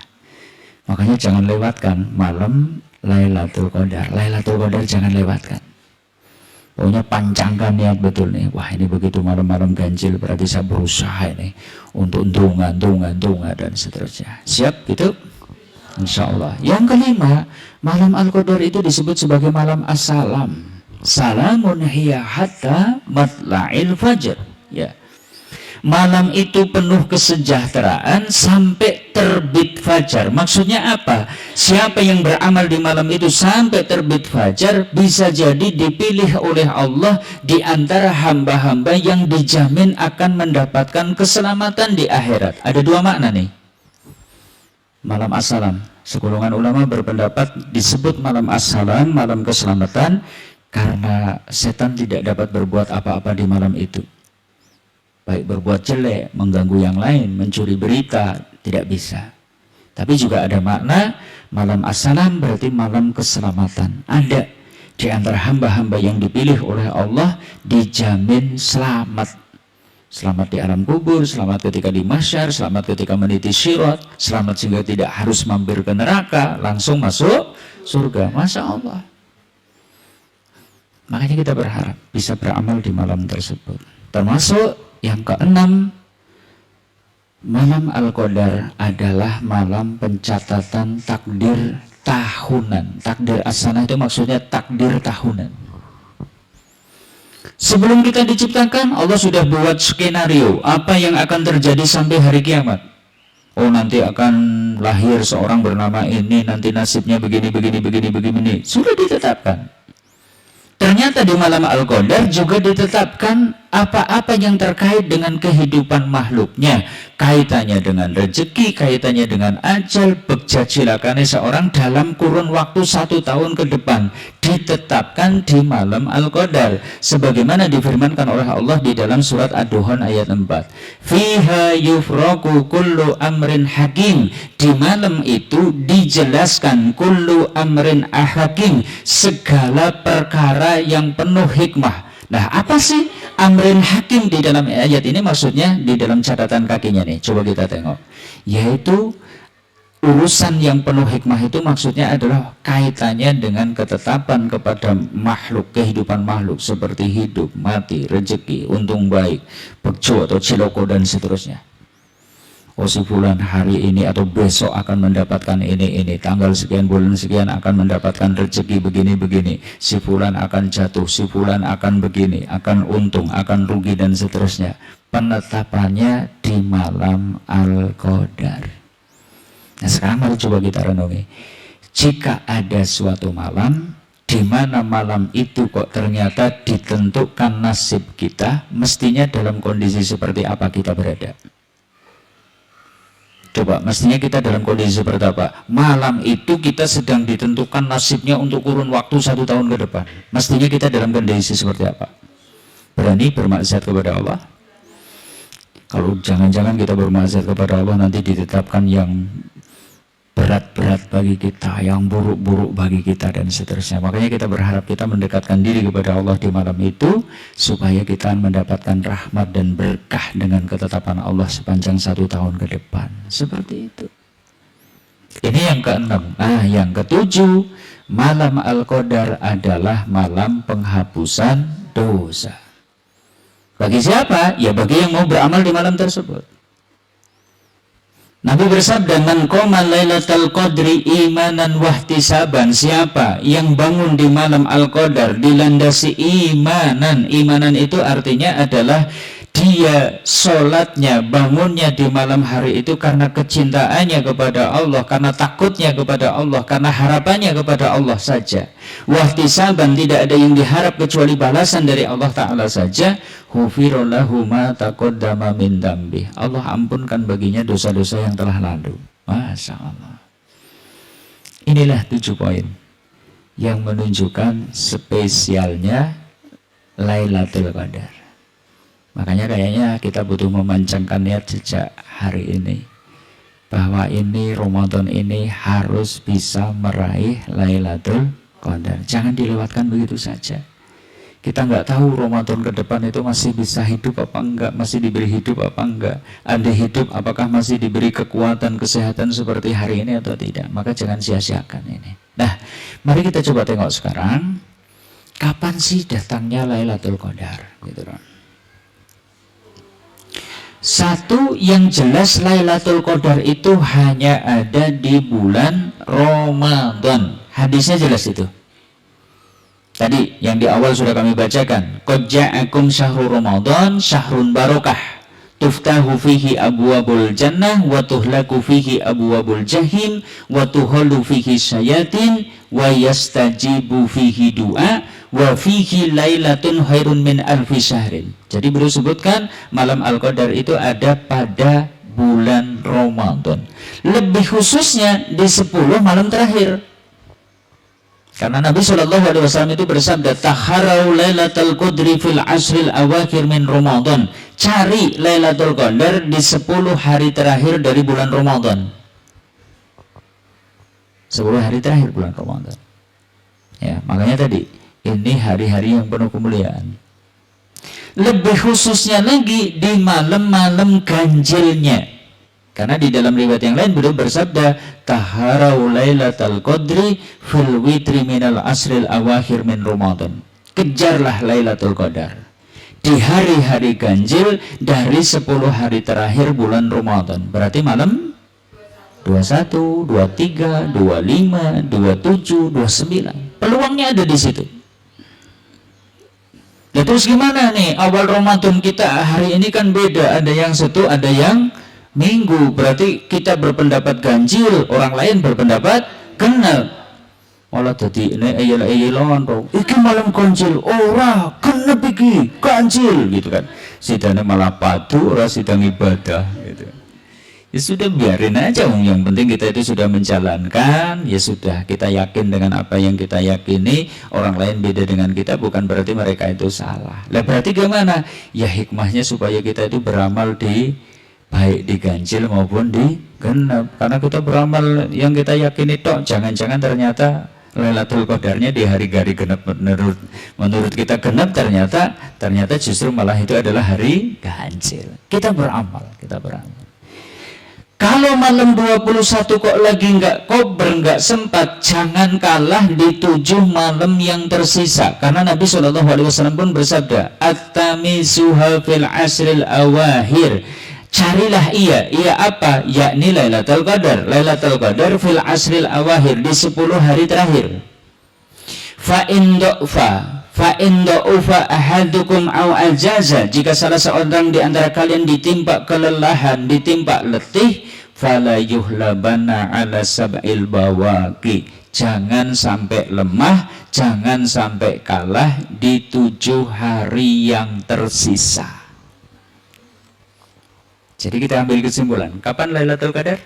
Makanya jangan lewatkan malam Lailatul Qadar. Lailatul Qadar jangan lewatkan. Pokoknya pancangkan niat betul nih. Wah, ini begitu malam-malam ganjil, berarti saya berusaha ini untuk dunga dan seterusnya. Siap gitu? Insya Allah. Yang kelima, malam Al-Qadar itu disebut sebagai malam as-salam. Salamun hiya hatta matla'il fajr. Ya. Malam itu penuh kesejahteraan sampai terbit fajar. Maksudnya apa? Siapa yang beramal di malam itu sampai terbit fajar bisa jadi dipilih oleh Allah di antara hamba-hamba yang dijamin akan mendapatkan keselamatan di akhirat. Ada dua makna nih. Malam as-salam. Segolongan ulama berpendapat disebut malam as-salam, malam keselamatan, karena setan tidak dapat berbuat apa-apa di malam itu. Baik berbuat jelek, mengganggu yang lain, mencuri berita, tidak bisa. Tapi juga ada makna malam as-salam berarti malam keselamatan. Ada di antara hamba-hamba yang dipilih oleh Allah dijamin selamat. Selamat di alam kubur, selamat ketika di mahsyar, selamat ketika meniti sirat, selamat sehingga tidak harus mampir ke neraka, langsung masuk surga. Masya Allah. Makanya kita berharap bisa beramal di malam tersebut. Termasuk yang keenam, malam Al-Qadar adalah malam pencatatan takdir tahunan. Takdir as-sanah itu maksudnya takdir tahunan. Sebelum kita diciptakan, Allah sudah buat skenario apa yang akan terjadi sampai hari kiamat. Oh, nanti akan lahir seorang bernama ini, nanti nasibnya begini. Sudah ditetapkan. Ternyata di malam Al-Qadar juga ditetapkan apa-apa yang terkait dengan kehidupan makhluknya, kaitannya dengan rezeki, kaitannya dengan ajal, bekjajilakannya seorang dalam kurun waktu 1 tahun ke depan, ditetapkan di malam Al-Qadar sebagaimana difirmankan oleh Allah di dalam surat Ad-Duhan ayat 4. Fiha yufraku kullu amrin hakim. Di malam itu dijelaskan kullu amrin hakim, segala perkara yang penuh hikmah. Nah, apa sih amrin hakim di dalam ayat ini? Maksudnya di dalam catatan kakinya nih, coba kita tengok, yaitu urusan yang penuh hikmah itu maksudnya adalah kaitannya dengan ketetapan kepada makhluk, kehidupan makhluk seperti hidup, mati, rezeki, untung baik, bekjo atau ciloko dan seterusnya. Oh, si fulan hari ini atau besok akan mendapatkan ini, tanggal sekian bulan sekian akan mendapatkan rezeki begini, si fulan akan jatuh, si fulan akan begini, akan untung, akan rugi dan seterusnya. Penetapannya di malam Al-Qadar. Nah, sekarang mari coba kita renungi. Jika ada suatu malam di mana malam itu kok ternyata ditentukan nasib kita, mestinya dalam kondisi seperti apa kita berada? Coba, mestinya kita dalam kondisi seperti apa? Malam itu kita sedang ditentukan nasibnya untuk kurun waktu 1 tahun ke depan. Mestinya kita dalam kondisi seperti apa? Berani bermaksiat kepada Allah? Kalau jangan-jangan kita bermaksiat kepada Allah, nanti ditetapkan yang berat-berat bagi kita, yang buruk-buruk bagi kita dan seterusnya. Makanya kita berharap kita mendekatkan diri kepada Allah di malam itu supaya kita mendapatkan rahmat dan berkah dengan ketetapan Allah sepanjang 1 tahun ke depan. Seperti itu. Ini yang keenam. Nah, yang ketujuh, malam Al-Qadar adalah malam penghapusan dosa. Bagi siapa? Ya bagi yang mau beramal di malam tersebut. Nabi bersabda, man qoma lailatal qadri imanan wahtisaban. Siapa yang bangun di malam Al-Qadar dilandasi imanan. Imanan itu artinya adalah dia sholatnya, bangunnya di malam hari itu karena kecintaannya kepada Allah, karena takutnya kepada Allah, karena harapannya kepada Allah saja. Wahtisaban, tidak ada yang diharap kecuali balasan dari Allah Ta'ala saja. Hufirullahu ma taqaddama min dambi. Allah ampunkan baginya dosa-dosa yang telah lalu. Masya Allah. Inilah 7 poin yang menunjukkan spesialnya Lailatul Qadar. Makanya kayaknya kita butuh memancangkan niat sejak hari ini bahwa ini Ramadan ini harus bisa meraih Lailatul Qadar. Jangan dilewatkan begitu saja. Kita nggak tahu Ramadan ke depan itu masih bisa hidup apa enggak, masih diberi hidup apa enggak. Ada hidup, apakah masih diberi kekuatan, kesehatan seperti hari ini atau tidak. Maka jangan sia-siakan ini. Nah, mari kita coba tengok sekarang Kapan sih datangnya Lailatul Qadar? Gitu kan. Satu yang jelas Lailatul Qadar itu hanya ada di bulan Ramadan. Hadisnya jelas itu. Tadi yang di awal sudah kami bacakan. Qad ja'akum syahrul Ramadan syahrun barakah. Tuftahu fihi abwabul jannah wa tuhlaku fihi abwabul jahim wa tuhallu fihi syayatin wa yastajibu fihi du'a wa fihi lailatun khairun min alfi syahrin. Jadi beliau sebutkan malam Al-Qadar itu ada pada bulan Ramadan. Lebih khususnya di 10 malam terakhir. Karena Nabi SAW itu bersabda, taharau lailatul qadri fil asril awakhir min Ramadan. Cari Lailatul Qadar di 10 hari terakhir dari bulan Ramadan. 10 hari terakhir bulan Ramadan. Ya, makanya tadi ini hari-hari yang penuh kemuliaan. Lebih khususnya lagi di malam-malam ganjilnya. Karena di dalam riwayat yang lain beliau bersabda, taharau lailatul qadri fil witri minal asril awakhir min Ramadan. Kejarlah Lailatul Qadar di hari-hari ganjil dari 10 hari terakhir bulan Ramadan. Berarti malam 21, 23, 25, 27, 29. Peluangnya ada di situ. Ya, terus gimana nih? Awal Ramadan kita hari ini kan beda. Ada yang Setu, ada yang Minggu. Berarti kita berpendapat ganjil, orang lain berpendapat genap. Malah tadi ini ayel-ayelan dong. Iki malam ganjil, ora genep iki ganjil gitu kan. Sidane malah padu, ora sidang ibadah gitu. Ya sudah, biarin aja, yang penting kita itu sudah menjalankan. Ya sudah, kita yakin dengan apa yang kita yakini. Orang lain beda dengan kita bukan berarti mereka itu salah. Lah berarti gimana? Ya hikmahnya supaya kita itu beramal di baik di ganjil maupun di genap. Karena kita beramal yang kita yakini tok, jangan-jangan ternyata Lailatul Qadarnya di hari-hari genap menurut kita genap, ternyata justru malah itu adalah hari ganjil. Kita beramal. Kalau malam 21 kok lagi nggak kober, nggak sempat, jangan kalah di 7 malam yang tersisa. Karena Nabi SAW pun bersabda, at-tamisuha fil asril awahir. Carilah ia apa? Yakni Lailatul Qadar. Lailatul Qadar fil asril awahir, di 10 hari terakhir. Fa in da'ufa ahadukum aw ajaza, jika salah seorang di antara kalian ditimpa kelelahan, ditimpa letih, fala yuhlabana ala sab'il bawaqi, jangan sampai lemah, jangan sampai kalah di 7 hari yang tersisa. Jadi kita ambil kesimpulan, kapan Lailatul Qadar?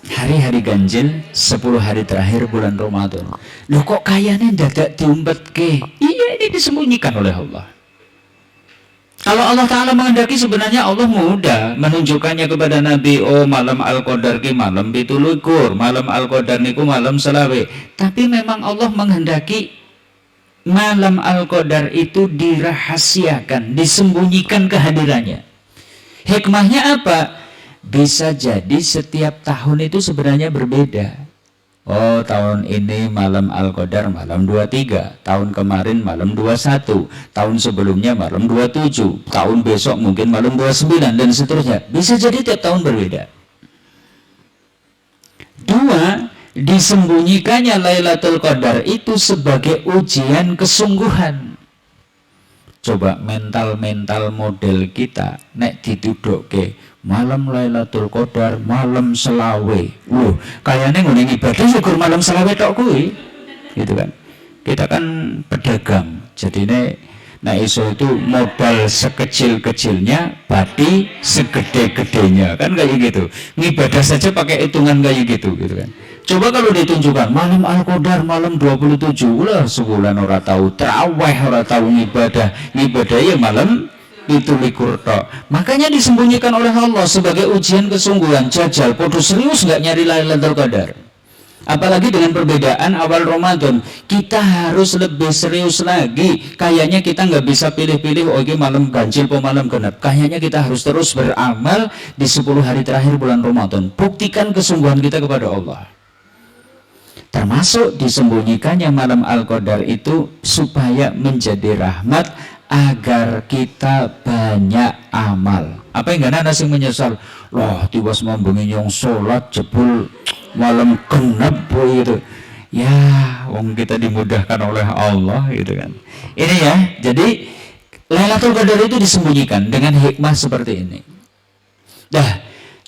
Hari-hari ganjil 10 hari terakhir bulan Ramadan. Loh kok kayaknya dadak diumpet ke? Iya, ini disembunyikan oleh Allah. Kalau Allah Ta'ala menghendaki, sebenarnya Allah mudah menunjukkannya kepada Nabi. Oh, malam Al-Qadar ki malam 17, malam Al-Qadar niku malam selawe. Tapi memang Allah menghendaki malam Al-Qadar itu dirahasiakan, disembunyikan kehadirannya. Hikmahnya apa? Bisa jadi setiap tahun itu sebenarnya berbeda. Oh, tahun ini malam Al-Qadar malam 23, tahun kemarin malam 21, tahun sebelumnya malam 27, tahun besok mungkin malam 29, dan seterusnya. Bisa jadi tiap tahun berbeda. 2, disembunyikannya Lailatul Qadar itu sebagai ujian kesungguhan. Coba mental model kita nek dituduhke malam Lailatul Qadar malam selawe. Kayaknya ngene ibadah syukur malam selawe tok kuwi. Gitu kan. Kita kan pedagang. Jadi nek iso itu modal sekecil-kecilnya, bati segede-gedenya. Kan kayak gitu. Ngibadah saja pakai hitungan kayak gitu kan. Coba kalau ditunjukkan malam Al-Qadar malam 27, ulah sebulan ora tahu tarawih, ora tahu ngibadah ya malam 17 tok. Makanya disembunyikan oleh Allah sebagai ujian kesungguhan. Jajal podo serius nggak nyari Lailatul Qadar. Apalagi dengan perbedaan awal Ramadan, kita harus lebih serius lagi. Kayaknya kita nggak bisa pilih-pilih, oh ini malam ganjil po malam genap. Kayaknya kita harus terus beramal di 10 hari terakhir bulan Ramadan. Buktikan kesungguhan kita kepada Allah. Termasuk disembunyikannya malam Al-Qadar itu supaya menjadi rahmat agar kita banyak amal. Apa yang gak sing menyesal, loh tiwas membengi yang sholat jebul malam genap gitu. Ya, wong kita dimudahkan oleh Allah gitu kan. Ini ya, jadi Lailatul Qadar itu disembunyikan dengan hikmah seperti ini. Dah,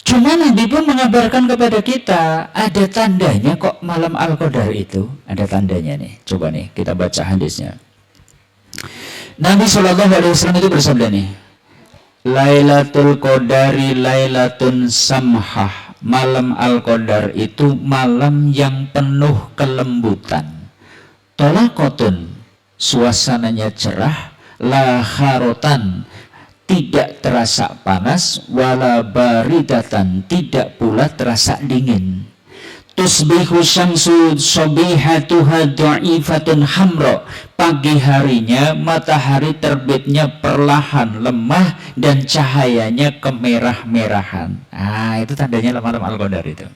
cuma Nabi pun mengabarkan kepada kita ada tandanya kok malam Al-Qadar itu. Ada tandanya nih. Coba nih kita baca hadisnya. Nabi SAW itu bersabda nih, Lailatul Qadari Lailatun Samhah. Malam Al-Qadar itu malam yang penuh kelembutan. Tolakotun, suasananya cerah. La kharotan, tidak terasa panas. Wala baridatan, tidak pula terasa dingin. Tusbihu syamsu sobihatuha du'ifatun hamro. Pagi harinya matahari terbitnya perlahan lemah dan cahayanya kemerah-merahan. Itu tandanya malam Al-Qadar itu.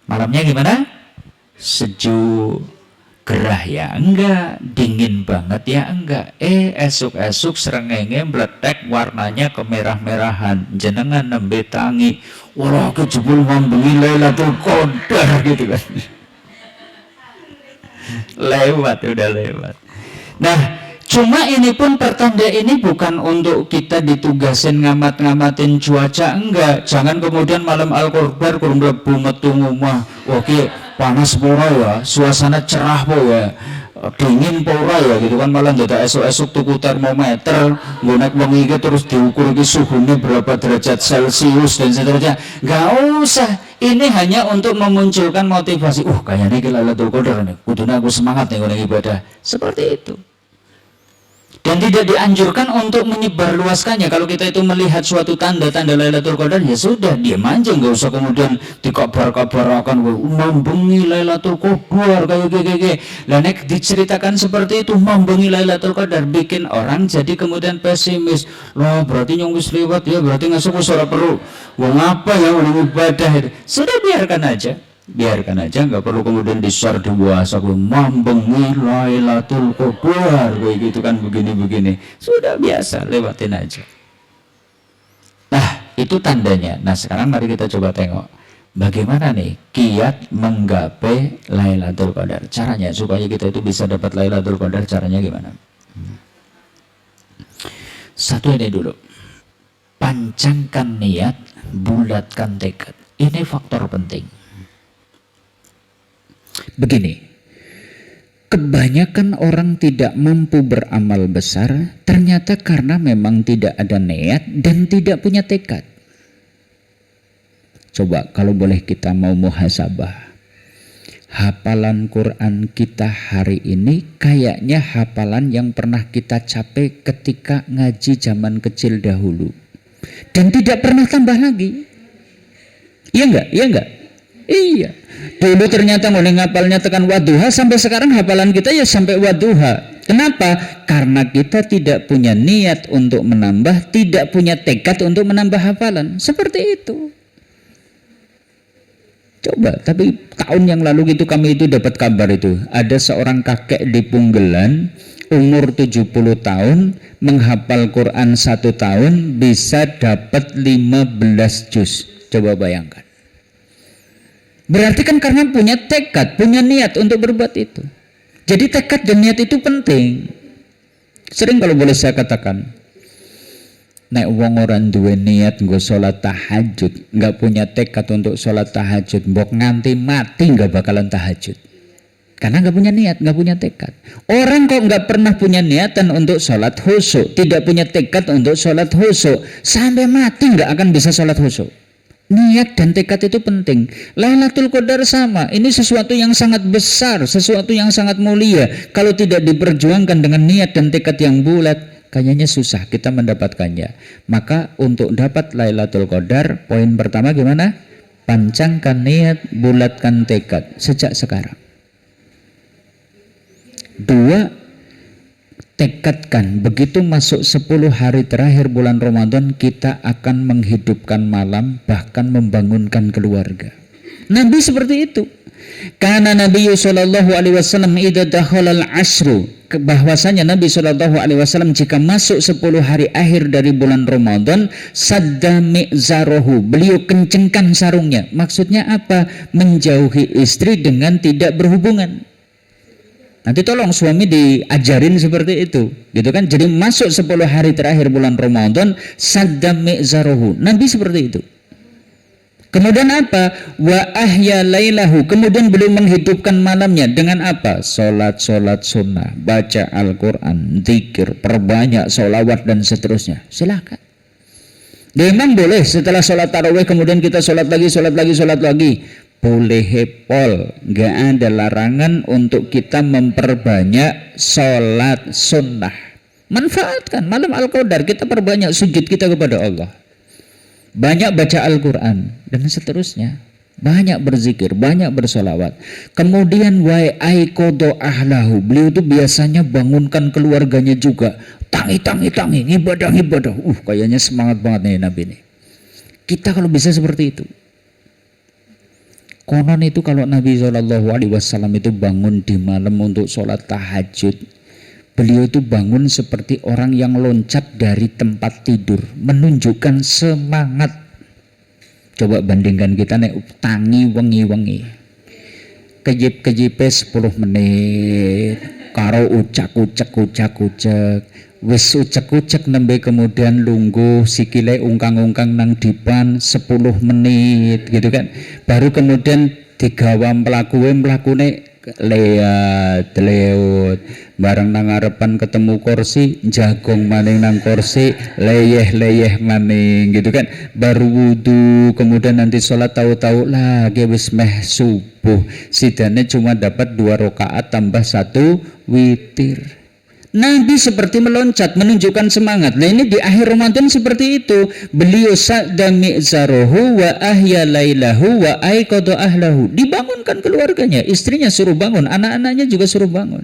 Malamnya gimana? Sejuk, gerah ya enggak, dingin banget ya enggak. Esuk-esuk srengenge meletek warnanya kemerah-merahan. Jenengan nembe tangi, wah kejebul mambengi Lailatul Qadar gitu kan. Lewat, udah lewat. Nah, cuma ini pun pertanda ini bukan untuk kita ditugasin ngamat-ngamatin cuaca, enggak. Jangan kemudian malam Al-Qadar kurang mlebu metu omah. Oke, panas pora ya, suasana cerah po ya, dingin pora ya gitu kan, malah dadak esuk-esuk tuku termometer, nggonek wengi iki terus diukur iki suhunya berapa derajat Celcius dan seterusnya. Enggak usah. Ini hanya untuk memunculkan motivasi. Kayaknya iki Lailatul Qadar nih, kudune aku semangat nih ngene ibadah. Seperti itu. Dan tidak dianjurkan untuk menyebarluaskannya. Kalau kita itu melihat suatu tanda-tanda Lailatul Qadar, ya sudah, diam aja, nggak usah kemudian dikabar-kabarakan mambengi Lailatul Qadar kayak. Lah nek diceritakan seperti itu, mambengi Lailatul Qadar, bikin orang jadi kemudian pesimis. Loh, berarti nyong wis lewat ya, berarti ngasuk wis ora perlu. Wong apa ya udah ibadah itu. Sudah biarkan aja. Nggak perlu kemudian di-share di WhatsApp mambengi Lailatul Qadar kayak gitu kan, begini-begini. Sudah biasa, lewatin aja. Nah, itu tandanya. Nah, sekarang mari kita coba tengok bagaimana nih kiat menggapai Lailatul Qadar. Caranya supaya kita itu bisa dapat Lailatul Qadar, caranya gimana? Satu ini dulu. Pancangkan niat, bulatkan tekad. Ini faktor penting. Begini, kebanyakan orang tidak mampu beramal besar ternyata karena memang tidak ada niat dan tidak punya tekad. Coba kalau boleh kita mau muhasabah, hafalan Quran kita hari ini kayaknya hafalan yang pernah kita capai ketika ngaji zaman kecil dahulu dan tidak pernah tambah lagi. Iya enggak? Iya. Dulu ternyata mulai ngapalnya tekan wadduha, sampai sekarang hafalan kita ya sampai wadduha. Kenapa? Karena kita tidak punya niat untuk menambah, tidak punya tekad untuk menambah hafalan. Seperti itu. Coba, tapi tahun yang lalu gitu kami itu dapat kabar itu. Ada seorang kakek di Punggelan, umur 70 tahun, menghafal Quran 1 tahun, bisa dapat 15 juz. Coba bayangkan. Berarti kan karena punya tekad, punya niat untuk berbuat itu. Jadi tekad dan niat itu penting. Sering kalau boleh saya katakan, nek wong orang duwe niat nggo sholat tahajud, nggak punya tekad untuk sholat tahajud, mbok nganti mati nggak bakalan tahajud. Karena nggak punya niat, nggak punya tekad. Orang kok nggak pernah punya niatan untuk sholat khusyuk, tidak punya tekad untuk sholat khusyuk, sampai mati nggak akan bisa sholat khusyuk. Niat dan tekad itu penting. Lailatul Qadar sama. Ini sesuatu yang sangat besar, sesuatu yang sangat mulia. Kalau tidak diperjuangkan dengan niat dan tekad yang bulat, kayaknya susah kita mendapatkannya. Maka untuk dapat Lailatul Qadar, poin pertama gimana? Pancangkan niat, bulatkan tekad sejak sekarang. 2, tekadkan begitu masuk 10 hari terakhir bulan Ramadan kita akan menghidupkan malam, bahkan membangunkan keluarga. Nabi seperti itu. Karena Nabi sallallahu alaihi wasallam idza dakhalal ashru, bahwasanya Nabi sallallahu alaihi wasallam jika masuk 10 hari akhir dari bulan Ramadan, sadda mi'zarahu, beliau kencengkan sarungnya. Maksudnya apa? Menjauhi istri dengan tidak berhubungan. Nanti tolong suami diajarin seperti itu, gitu kan? Jadi masuk 10 hari terakhir bulan Ramadan, sadda mi'zarahu. Nabi seperti itu. Kemudian apa? Wa ahya lailahu, kemudian beliau menghidupkan malamnya dengan apa? Salat sunnah, baca Al-Quran, zikir, perbanyak sholawat dan seterusnya. Silakan. Memang boleh setelah sholat tarawih kemudian kita sholat lagi. Boleh hepol, nggak ada larangan untuk kita memperbanyak sholat sunnah. Manfaatkan malam Al-Qadar, kita perbanyak sujud kita kepada Allah. Banyak baca Al-Quran dan seterusnya, banyak berzikir, banyak bersolawat. Kemudian wa aikodo ahlahu, beliau itu biasanya bangunkan keluarganya juga. Tangi, ibadah. Kayaknya semangat banget nih Nabi nih. Kita kalau bisa seperti itu. Konon itu kalau Nabi SAW itu bangun di malam untuk sholat tahajud, beliau itu bangun seperti orang yang loncat dari tempat tidur, menunjukkan semangat. Coba bandingkan kita nek tangi wengi-wengi. Kejip-kejipe 10 menit, karo ucak-ucak. Wis ucek-ucek nembe kemudian lungguh sikile ungkang-ungkang nang dipan 10 menit gitu kan. Baru kemudian digawa mlakune leot bareng nang ngarepan ketemu kursi jagong maning nang kursi leyeh maning gitu kan. Baru wudu kemudian nanti sholat tahu-tahu lagi wis meh subuh, sidane cuma dapat 2 rakaat tambah 1 witir. Nabi seperti meloncat menunjukkan semangat. Nah ini di akhir Ramadan seperti itu. Beliau sadda mi'zarohu wa ahya lailahu wa aiqadha ahlahu. Dibangunkan keluarganya, istrinya suruh bangun, anak-anaknya juga suruh bangun.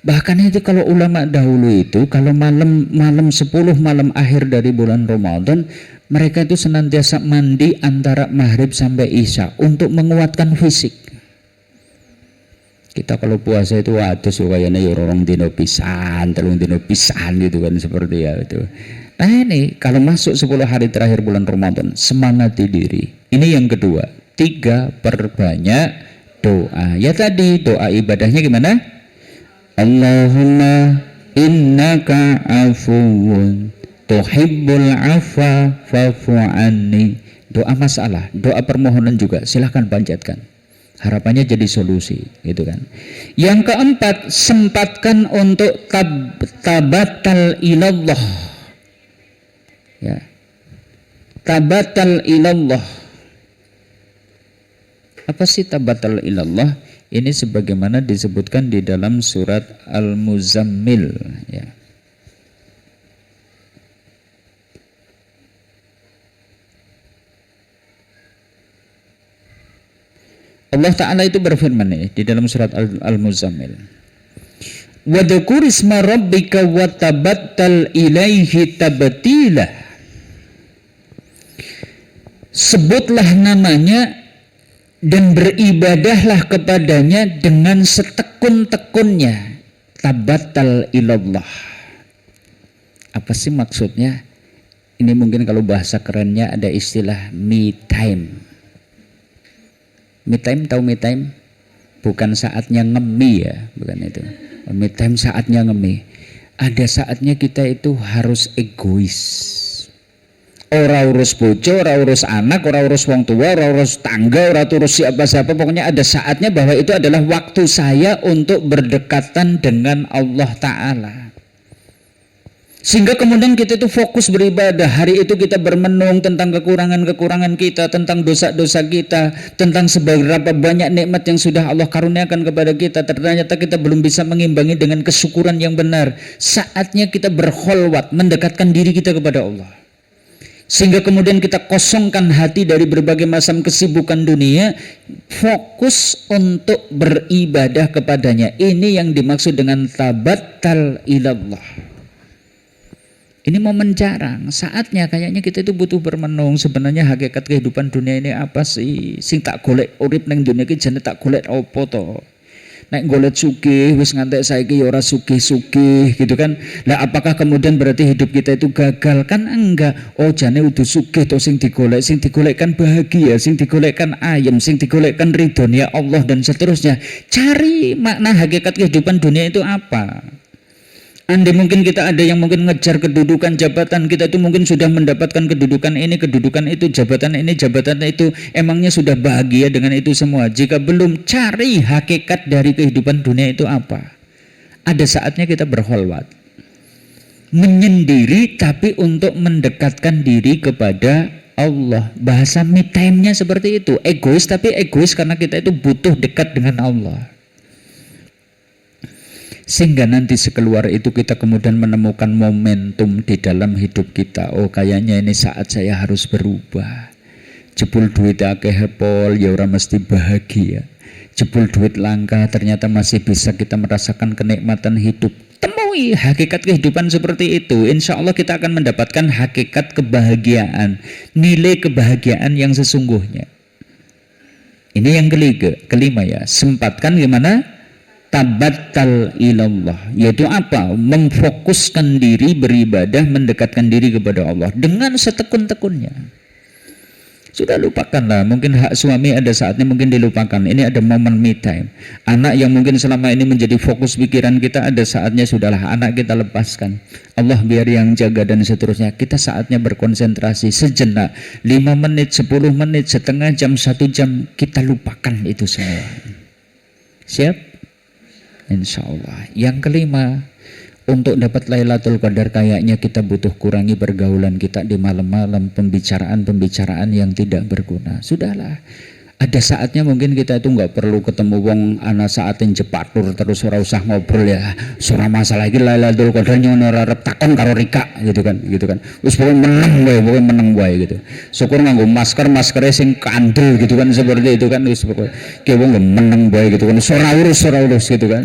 Bahkan itu kalau ulama dahulu itu kalau malam 10 malam akhir dari bulan Ramadan, mereka itu senantiasa mandi antara maghrib sampai isya untuk menguatkan fisik. Kita kalau puasa itu waduh kayaknya ya orang dino pisan, 3 dino pisan gitu kan seperti ya itu. Nah ini kalau masuk 10 hari terakhir bulan Ramadan, semangati diri. Ini yang kedua. 3, perbanyak doa. Ya tadi doa ibadahnya gimana? Allahumma innaka afuwun tuhibbul afwa fa'fu anni. Doa masalah, doa permohonan juga silahkan panjatkan. Harapannya jadi solusi gitu kan. Yang keempat, sempatkan untuk tabatal ilallah. Ya. Tabatal ilallah. Apa sih tabatal ilallah? Ini sebagaimana disebutkan di dalam surat Al-Muzammil ya. Allah Ta'ala itu berfirman di dalam surat Al-Muzammil. Wa dzkur isma rabbika wa tabattal ilaihi tabtila. Sebutlah namanya dan beribadahlah kepadanya dengan setekun-tekunnya. Tabattal ilallah. Apa sih maksudnya? Ini mungkin kalau bahasa kerennya ada istilah me time. Me time, tahu me time? Bukan saatnya ngemi ya, bukan itu. Me time saatnya ngemi. Ada saatnya kita itu harus egois. Ora urus bojo, ora urus anak, ora urus wong tua, ora urus tangga, ora urus siapa-siapa. Pokoknya ada saatnya bahwa itu adalah waktu saya untuk berdekatan dengan Allah Ta'ala. Sehingga kemudian kita itu fokus beribadah. Hari itu kita bermenung tentang kekurangan-kekurangan kita, tentang dosa-dosa kita, tentang seberapa banyak nikmat yang sudah Allah karuniakan kepada kita. Ternyata kita belum bisa mengimbangi dengan kesyukuran yang benar. Saatnya kita berkholwat, mendekatkan diri kita kepada Allah. Sehingga kemudian kita kosongkan hati dari berbagai macam kesibukan dunia, fokus untuk beribadah kepadanya. Ini yang dimaksud dengan tabattal ilallah. Ini momen jarang, saatnya kayaknya kita itu butuh bermenung. Sebenarnya hakikat kehidupan dunia ini apa sih? Sing tak golek urip neng dunia iki jane tak golek opo to? Nek golek sugih wis ngantek saiki ya ora sugih-sugih gitu kan. Lah apakah kemudian berarti hidup kita itu gagal? Kan enggak. Oh jane udah sugih to sing digolek kan bahagia, sing digolek kan ayem, sing digolek kan ridhonya Allah dan seterusnya. Cari makna hakikat kehidupan dunia itu apa? Andai mungkin kita ada yang mungkin ngejar kedudukan jabatan, kita itu mungkin sudah mendapatkan kedudukan ini, kedudukan itu, jabatan ini, jabatan itu, emangnya sudah bahagia dengan itu semua? Jika belum, cari hakikat dari kehidupan dunia itu apa? Ada saatnya kita berkholwat, menyendiri tapi untuk mendekatkan diri kepada Allah. Bahasa me time-nya seperti itu, egois tapi egois karena kita itu butuh dekat dengan Allah. Sehingga nanti sekeluar itu kita kemudian menemukan momentum di dalam hidup kita. Oh kayaknya ini saat saya harus berubah. Jebul duit akeh pol ya ora mesti bahagia. Jebul duit langka ternyata masih bisa kita merasakan kenikmatan hidup. Temui hakikat kehidupan seperti itu. Insya Allah kita akan mendapatkan hakikat kebahagiaan, nilai kebahagiaan yang sesungguhnya. Ini yang kelima ya. Sempatkan gimana? Tabattal ilallah, yaitu apa? Memfokuskan diri beribadah, mendekatkan diri kepada Allah dengan setekun-tekunnya. Sudah lupakanlah, mungkin hak suami ada saatnya mungkin dilupakan. Ini ada momen me time. Anak yang mungkin selama ini menjadi fokus pikiran kita, ada saatnya sudahlah anak kita lepaskan. Allah biar yang jaga dan seterusnya. Kita saatnya berkonsentrasi sejenak, 5 menit, 10 menit, setengah jam, 1 jam, kita lupakan itu semua. Siap? Insya Allah. Yang kelima, untuk dapat Lailatul Qadar kayaknya kita butuh kurangi pergaulan kita di malam-malam, pembicaraan-pembicaraan yang tidak berguna. Sudahlah. Ada saatnya mungkin kita itu nggak perlu ketemu wong ana saatin jepatur terus ora usah ngobrol ya. Surah masalah iki Lailatul Qadar nyono ora arep takon karo Rika gitu kan. Wis pokoke meneng wae gitu. Syukur nganggo maskere sing kandel gitu kan, seperti itu kan, wis pokoke ki wong meneng wae gitu kan. Ora urus gitu kan.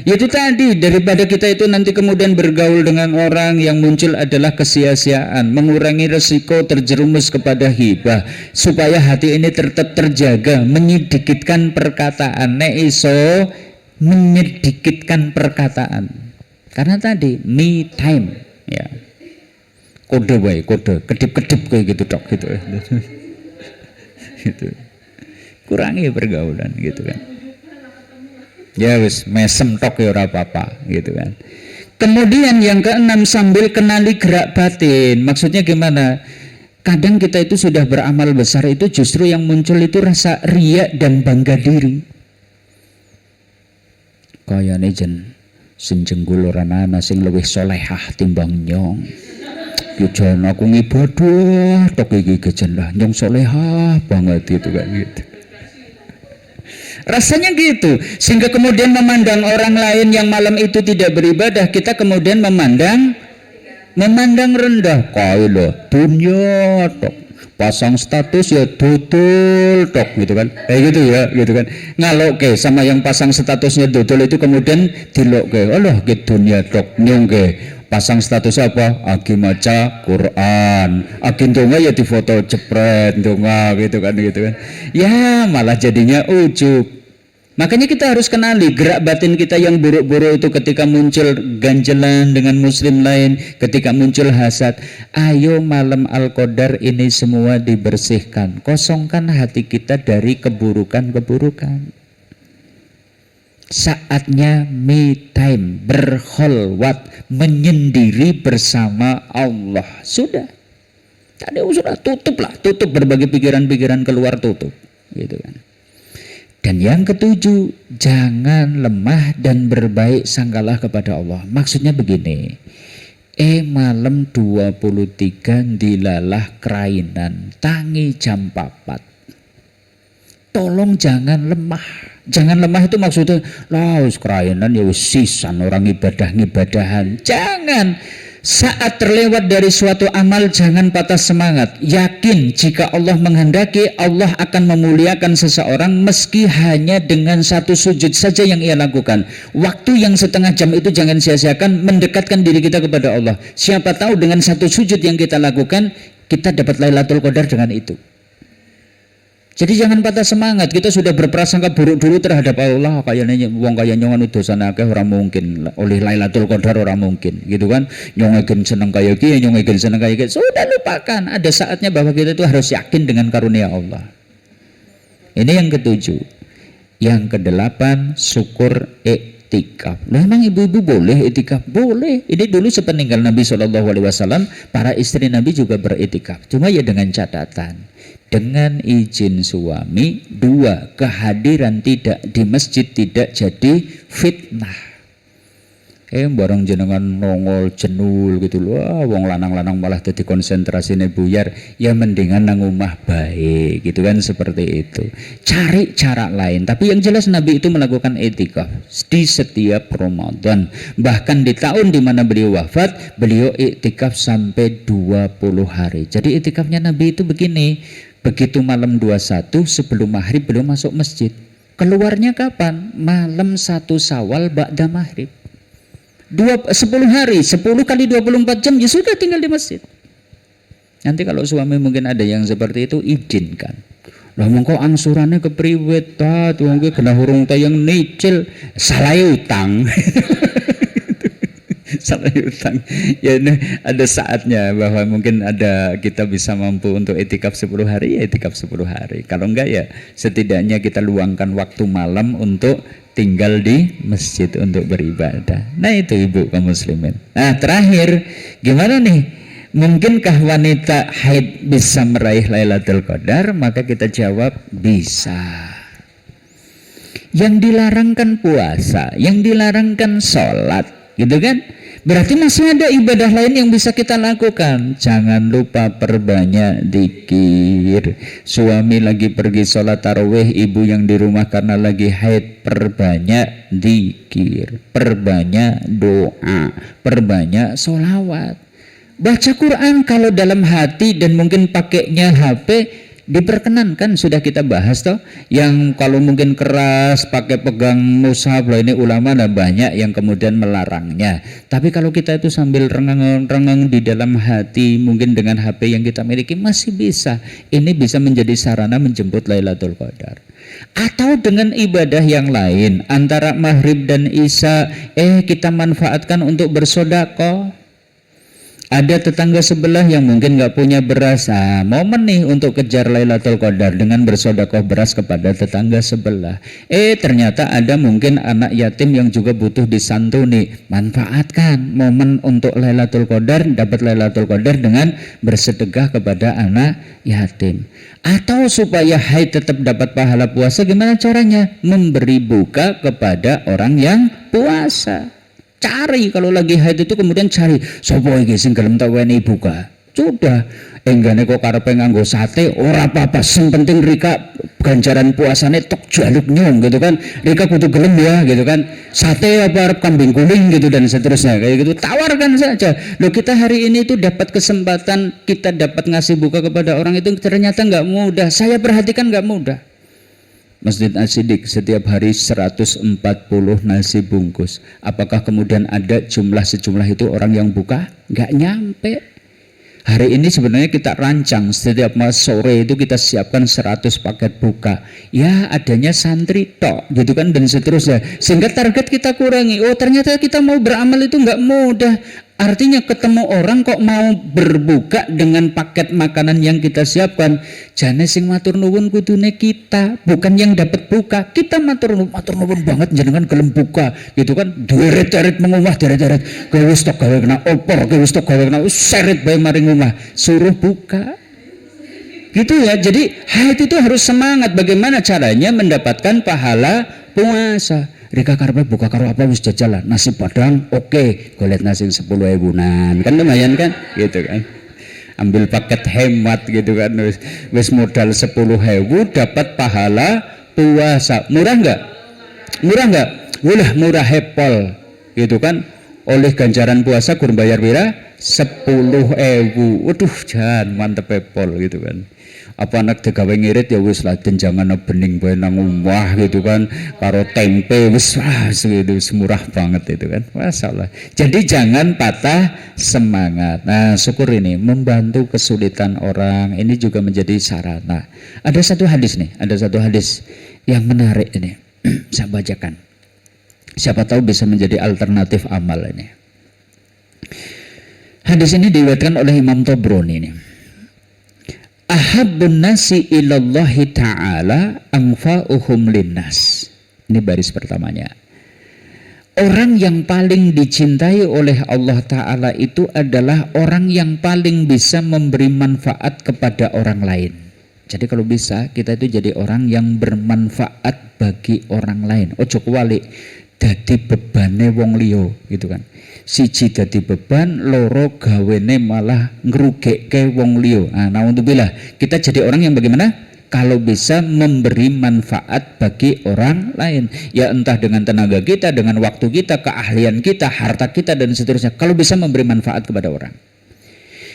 Ya itu tadi, daripada kita itu nanti kemudian bergaul dengan orang yang muncul adalah kesia-siaan, mengurangi resiko terjerumus kepada hibah, supaya hati ini tetap terjaga, menyedikitkan perkataan, nek iso menyedikitkan perkataan. Karena tadi me time ya. Kode wae, kode, kedip-kedip kayak gitu tok gitu. Gitu. Kurangi pergaulan gitu kan. Ya wis mesem tok ya ora apa-apa gitu kan. Kemudian yang keenam, sambil kenali gerak batin. Maksudnya gimana? Kadang kita itu sudah beramal besar, itu justru yang muncul itu rasa riya dan bangga diri. Kayane jen senjenggul ora ana sing luwih solehah timbang nyong. Yo jan aku ngibadah tok iki jen lah nyong solehah banget gitu kan gitu. Rasanya gitu, sehingga kemudian memandang orang lain yang malam itu tidak beribadah, kita kemudian memandang rendah. Kaya lho dunia tok, pasang status ya dodol tok gitu kan, gitu kan. Ngaloke sama yang pasang statusnya dodol itu kemudian diloke, Allah ke dunia tok nyongke pasang status apa? Agi maca Quran, agi ndonga ya difoto jepret ndonga gitu kan. Ya malah jadinya ujub. Makanya kita harus kenali gerak batin kita yang buruk-buruk itu ketika muncul ganjelan dengan muslim lain, ketika muncul hasad. Ayo malam Al-Qadar ini semua dibersihkan. Kosongkan hati kita dari keburukan-keburukan. Saatnya me time, berkholwat, menyendiri bersama Allah. Sudah. Tadi sudah tutup berbagai pikiran-pikiran keluar, tutup. Gitu kan. Dan yang ketujuh, jangan lemah dan berbaik sangkalah kepada Allah. Maksudnya begini, malam 23 dilalah kerainan, tangi jam 4. Tolong jangan lemah. Jangan lemah itu maksudnya, lah kerainan ya wis sisan orang ngibadahan. Jangan. Saat terlewat dari suatu amal jangan patah semangat. Yakin jika Allah menghendaki, Allah akan memuliakan seseorang meski hanya dengan satu sujud saja yang ia lakukan. Waktu yang setengah jam itu jangan sia-siakan, mendekatkan diri kita kepada Allah. Siapa tahu dengan satu sujud yang kita lakukan, kita dapat Lailatul Qadar dengan itu. Jadi jangan patah semangat. Kita sudah berprasangka buruk dulu terhadap Allah, kayaknya wong kaya nyongan dosane akeh ora mungkin oleh Lailatul Qadar, ora mungkin gitu kan. Nyongekin seneng kaya iki, nyongekin seneng kaya iki. Sudah lupakan. Ada saatnya bahwa kita itu harus yakin dengan karunia Allah. Ini yang ketujuh. Yang kedelapan, syukur iktikaf. Memang ibu-ibu boleh iktikaf? Boleh. Ini dulu sepeninggal Nabi SAW, para istri Nabi juga beriktikaf. Cuma ya dengan catatan, dengan izin suami. Dua, kehadiran tidak di masjid tidak jadi fitnah. Barang jenengan nongol jenul gitu loh, wong lanang-lanang malah jadi konsentrasinya buyar. Ya mendingan nang omah baik gitu kan, seperti itu. Cari cara lain. Tapi yang jelas Nabi itu melakukan iktikaf di setiap Ramadan. Bahkan di tahun di mana beliau wafat, beliau iktikaf sampai 20 hari. Jadi iktikafnya Nabi itu begini. Begitu malam 21 sebelum maghrib beliau masuk masjid. Keluarnya kapan? Malam 1 Syawal ba'da maghrib. 10 hari, 10 kali 24 jam ya sudah tinggal di masjid. Nanti kalau suami mungkin ada yang seperti itu, izinkan. Lah mongko angsurannya kepriwet ta, wong kuwi kena hurung tayang nicil, salah utang. Salah utang. Ya ini ada saatnya bahwa mungkin ada kita bisa mampu untuk iktikaf 10 hari, ya iktikaf 10 hari. Kalau enggak ya setidaknya kita luangkan waktu malam untuk tinggal di masjid untuk beribadah. Nah itu ibu kaum muslimin. Nah terakhir, gimana nih? Mungkinkah wanita haid bisa meraih Lailatul Qadar? Maka kita jawab bisa. Yang dilarangkan puasa, yang dilarangkan sholat, gitu kan? Berarti masih ada ibadah lain yang bisa kita lakukan. Jangan lupa perbanyak zikir. Suami lagi pergi sholat tarawih, ibu yang di rumah karena lagi haid, perbanyak zikir, perbanyak doa, perbanyak sholawat. Baca Quran kalau dalam hati dan mungkin pakainya HP, diperkenankan, sudah kita bahas toh. Yang kalau mungkin keras pakai pegang mushaf, ini ulama ada banyak yang kemudian melarangnya. Tapi kalau kita itu sambil rengang-rengang di dalam hati, mungkin dengan HP yang kita miliki masih bisa. Ini bisa menjadi sarana menjemput Lailatul Qadar. Atau dengan ibadah yang lain, antara maghrib dan isya, kita manfaatkan untuk bersedekah. Ada tetangga sebelah yang mungkin nggak punya beras, momen nih untuk kejar Lailatul Qadar dengan bersedekah beras kepada tetangga sebelah. Ternyata ada mungkin anak yatim yang juga butuh disantuni. Manfaatkan momen untuk Lailatul Qadar, dapat Lailatul Qadar dengan bersedekah kepada anak yatim. Atau supaya haid tetap dapat pahala puasa, gimana caranya? Memberi buka kepada orang yang puasa. Cari kalau lagi haid itu, kemudian cari sapa iki sing gelem tak weni buka. Sudah, enggane kok karepe nganggo sate ora apa-apa, sing penting Rika ganjaran puasane tok jaluk nyong gitu kan. Rika kudu gelem ya gitu kan. Sate apa arep kambing guling gitu dan seterusnya kayak gitu. Tawarkan saja. Loh, kita hari ini tuh dapat kesempatan, kita dapat ngasih buka kepada orang itu ternyata enggak mudah. Saya perhatikan enggak mudah. Masjid As-Siddiq setiap hari 140 nasi bungkus. Apakah kemudian ada sejumlah itu orang yang buka? Nggak nyampe. Hari ini sebenarnya kita rancang setiap sore itu kita siapkan 100 paket buka. Ya adanya santri tok gitu kan dan seterusnya. Sehingga target kita kurangi. Oh ternyata kita mau beramal itu nggak mudah. Artinya ketemu orang kok mau berbuka dengan paket makanan yang kita siapkan. Jane sing matur nuwun kudune kita, bukan yang dapat buka. Kita matur nuwun banget jenengan gelem buka gitu kan. Deret-deret mengumah, deret-deret gawe stok gawe kena opor, gawe stok gawe kena seret bae maring omah, suruh buka. Gitu ya. Jadi haid itu harus semangat. Bagaimana caranya mendapatkan pahala puasa? Rika karepe buka karo apa wis jajalan nasi padang, oke, golet nasi 10.000-an kan lumayan kan gitu kan. Ambil paket hemat gitu kan, wis modal 10.000 dapat pahala puasa. Murah enggak? Murah enggak? Ulah murah hepol gitu kan. oleh ganjaran puasa gur bayar pira 10.000. Waduh jan mantep pol gitu kan. Apa anak digawe ngirit ya wis lah jangan bening bae nang omah gitu kan karo tempe wis gitu murah banget itu kan masalah. Jadi jangan patah semangat. Nah syukur ini membantu kesulitan orang ini juga menjadi sarana. Ada satu hadis yang menarik ini saya bacakan, siapa tahu bisa menjadi alternatif amal ini. Hadis ini diriwayatkan oleh Imam Tabrani ini. Ahabbun nasi ilallahi ta'ala anfa'uhum linnas. Ini baris pertamanya. Orang yang paling dicintai oleh Allah Ta'ala itu adalah orang yang paling bisa memberi manfaat kepada orang lain. Jadi kalau bisa kita itu jadi orang yang bermanfaat bagi orang lain. Ojo kuwalik dadi bebane wong liya gitu kan. Siji dadi beban, loro gawene malah ngrugekke wong liya. Nah, naudzubillah, kita jadi orang yang bagaimana? Kalau bisa memberi manfaat bagi orang lain, ya entah dengan tenaga kita, dengan waktu kita, keahlian kita, harta kita dan seterusnya. Kalau bisa memberi manfaat kepada orang.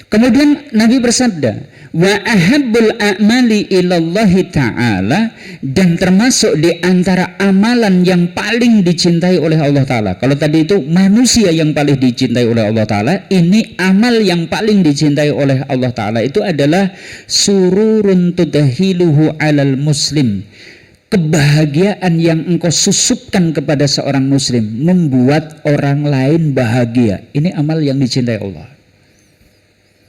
Kemudian Nabi bersabda, wa ahabbul a'mali ilallahi ta'ala, dan termasuk di antara amalan yang paling dicintai oleh Allah Ta'ala. Kalau tadi itu manusia yang paling dicintai oleh Allah Ta'ala, ini amal yang paling dicintai oleh Allah Ta'ala itu adalah sururun tudahiluhu alal muslim. Kebahagiaan yang engkau susupkan kepada seorang muslim, membuat orang lain bahagia. Ini amal yang dicintai Allah.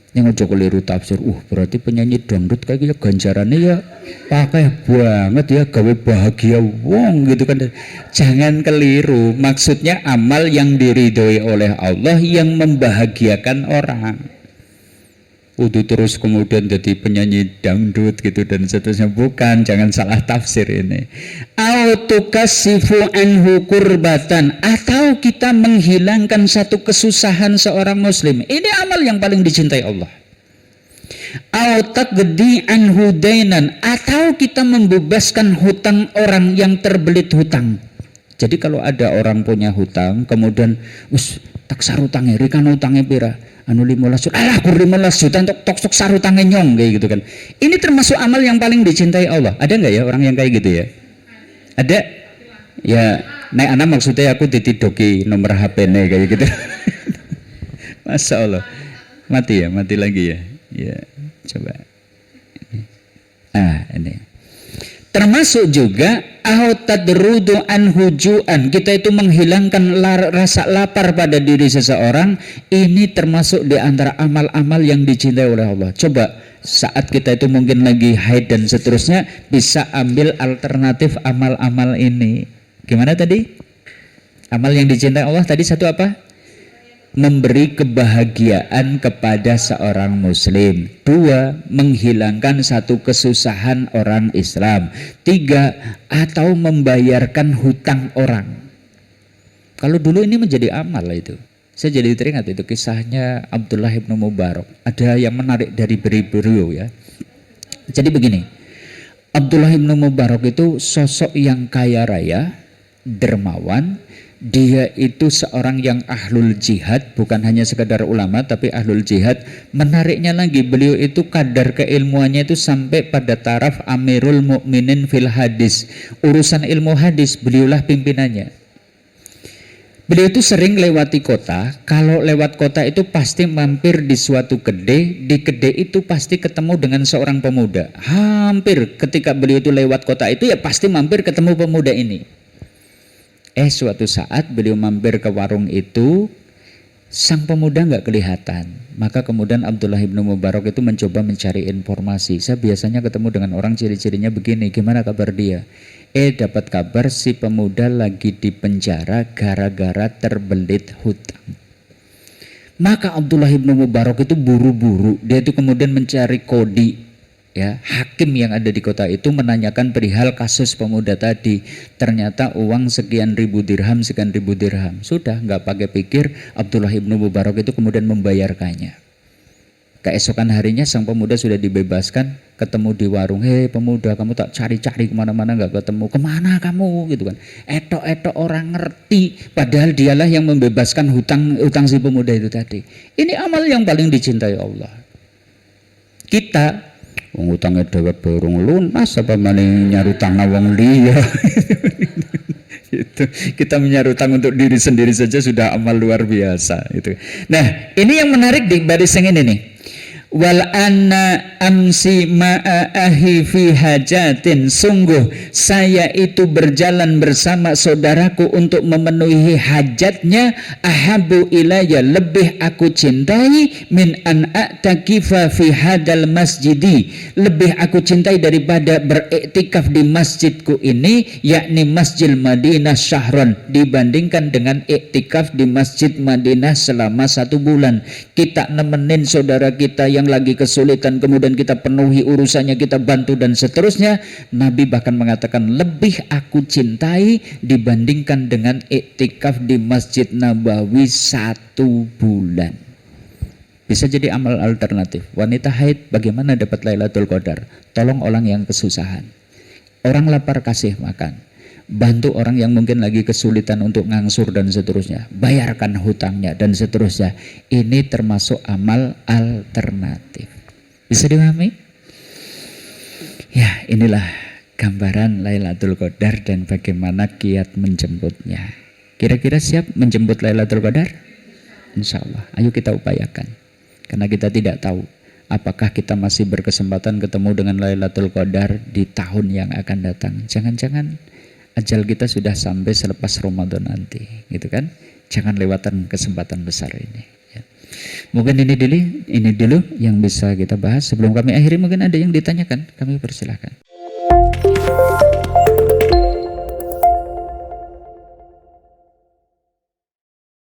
Yang ojo keliru tafsir, berarti penyanyi dangdut kayaknya ganjarannya ya pakai banget ya gawe bahagia wong gitu kan. Jangan keliru, maksudnya amal yang diridhoi oleh Allah yang membahagiakan orang. Udah terus kemudian jadi penyanyi dangdut gitu dan seterusnya, bukan, jangan salah tafsir ini. Autukasifu anhu kurbatan, atau kita menghilangkan satu kesusahan seorang muslim, ini amal yang paling dicintai Allah. Autakdi anhu dainan, atau kita membebaskan hutang orang yang terbelit hutang. Jadi kalau ada orang punya hutang kemudian tak sarutangnya, rikan hutangnya pira anu 15 juta, alah kur 15 juta tok sok sarutangnya nyong kayak gitu kan. Ini termasuk amal yang paling dicintai Allah. Ada nggak ya orang yang kayak gitu ya? Ada? Ya, naik anak maksudnya aku ditidoki nomor HP-nya kayak gitu. Masya Allah. Mati ya, mati lagi ya. Ya, coba. Ini. Termasuk juga autadrudu anhujuan, kita itu menghilangkan rasa lapar pada diri seseorang. Ini termasuk di antara amal-amal yang dicintai oleh Allah. Coba saat kita itu mungkin lagi haid dan seterusnya, bisa ambil alternatif amal-amal ini. Gimana tadi? Amal yang dicintai Allah tadi satu apa? Memberi kebahagiaan kepada seorang muslim. 2, menghilangkan satu kesusahan orang Islam. 3, atau membayarkan hutang orang. Kalau dulu ini menjadi amal itu. Saya jadi teringat itu kisahnya Abdullah ibn Mubarak. Ada yang menarik dari beliau ya. Jadi begini, Abdullah ibn Mubarak itu sosok yang kaya raya, dermawan. Dia itu seorang yang ahlul jihad, bukan hanya sekadar ulama tapi ahlul jihad. Menariknya lagi, beliau itu kadar keilmuannya itu sampai pada taraf Amirul Mukminin fil hadis. Urusan ilmu hadis beliaulah pimpinannya. Beliau itu sering lewati kota. Kalau lewat kota itu pasti mampir di suatu kedai. Di kedai itu pasti ketemu dengan seorang pemuda. Hampir ketika beliau itu lewat kota itu ya pasti mampir ketemu pemuda ini. Suatu saat beliau mampir ke warung itu, sang pemuda nggak kelihatan. Maka kemudian Abdullah ibnu Mubarak itu mencoba mencari informasi. Saya biasanya ketemu dengan orang ciri-cirinya begini, gimana kabar dia? Dapat kabar si pemuda lagi di penjara gara-gara terbelit hutang. Maka Abdullah ibnu Mubarak itu buru-buru, dia itu kemudian mencari kodi. Ya, hakim yang ada di kota itu menanyakan perihal kasus pemuda tadi. Ternyata uang sekian ribu dirham. Sudah nggak pakai pikir, Abdullah ibnu Mubarak itu kemudian membayarkannya. Keesokan harinya sang pemuda sudah dibebaskan, ketemu di warung. Hei pemuda, kamu tak cari-cari kemana-mana nggak ketemu. Kemana kamu? Gitu kan. Etok-etok orang ngerti. Padahal dialah yang membebaskan hutang si pemuda itu tadi. Ini amal yang paling dicintai Allah. Kita utangnya dewek berung lunas apa maning nyarutang wong liya. Itu kita menyarutang untuk diri sendiri saja sudah amal luar biasa itu. Nah, ini yang menarik di baris yang ini nih. Wal anna amsi ma'ahi fi hajatin, sungguh saya itu berjalan bersama saudaraku untuk memenuhi hajatnya, ahabu ilayya, lebih aku cintai min an a'takifa fi hadal masjidi, lebih aku cintai daripada beriktikaf di masjidku ini, yakni Masjid Madinah syahron, dibandingkan dengan iktikaf di Masjid Madinah selama 1 bulan. Kita nemenin saudara kita yang lagi kesulitan, kemudian kita penuhi urusannya, kita bantu dan seterusnya. Nabi bahkan mengatakan lebih aku cintai dibandingkan dengan iktikaf di Masjid Nabawi 1 bulan. Bisa jadi amal alternatif. Wanita haid bagaimana dapat Lailatul Qadar? Tolong orang yang kesusahan. Orang lapar kasih makan. Bantu orang yang mungkin lagi kesulitan untuk ngangsur dan seterusnya, bayarkan hutangnya dan seterusnya. Ini termasuk amal alternatif. Bisa dipahami? Ya, inilah gambaran Lailatul Qadar dan bagaimana kiat menjemputnya. Kira-kira siap menjemput Lailatul Qadar? Insya Allah, ayo kita upayakan. Karena kita tidak tahu apakah kita masih berkesempatan ketemu dengan Lailatul Qadar di tahun yang akan datang. Jangan-jangan ajal kita sudah sampai selepas Ramadan nanti, gitu kan? Jangan lewatkan kesempatan besar ini. Ya. Mungkin ini dulu yang bisa kita bahas. Sebelum kami akhiri, mungkin ada yang ditanyakan, kami persilahkan.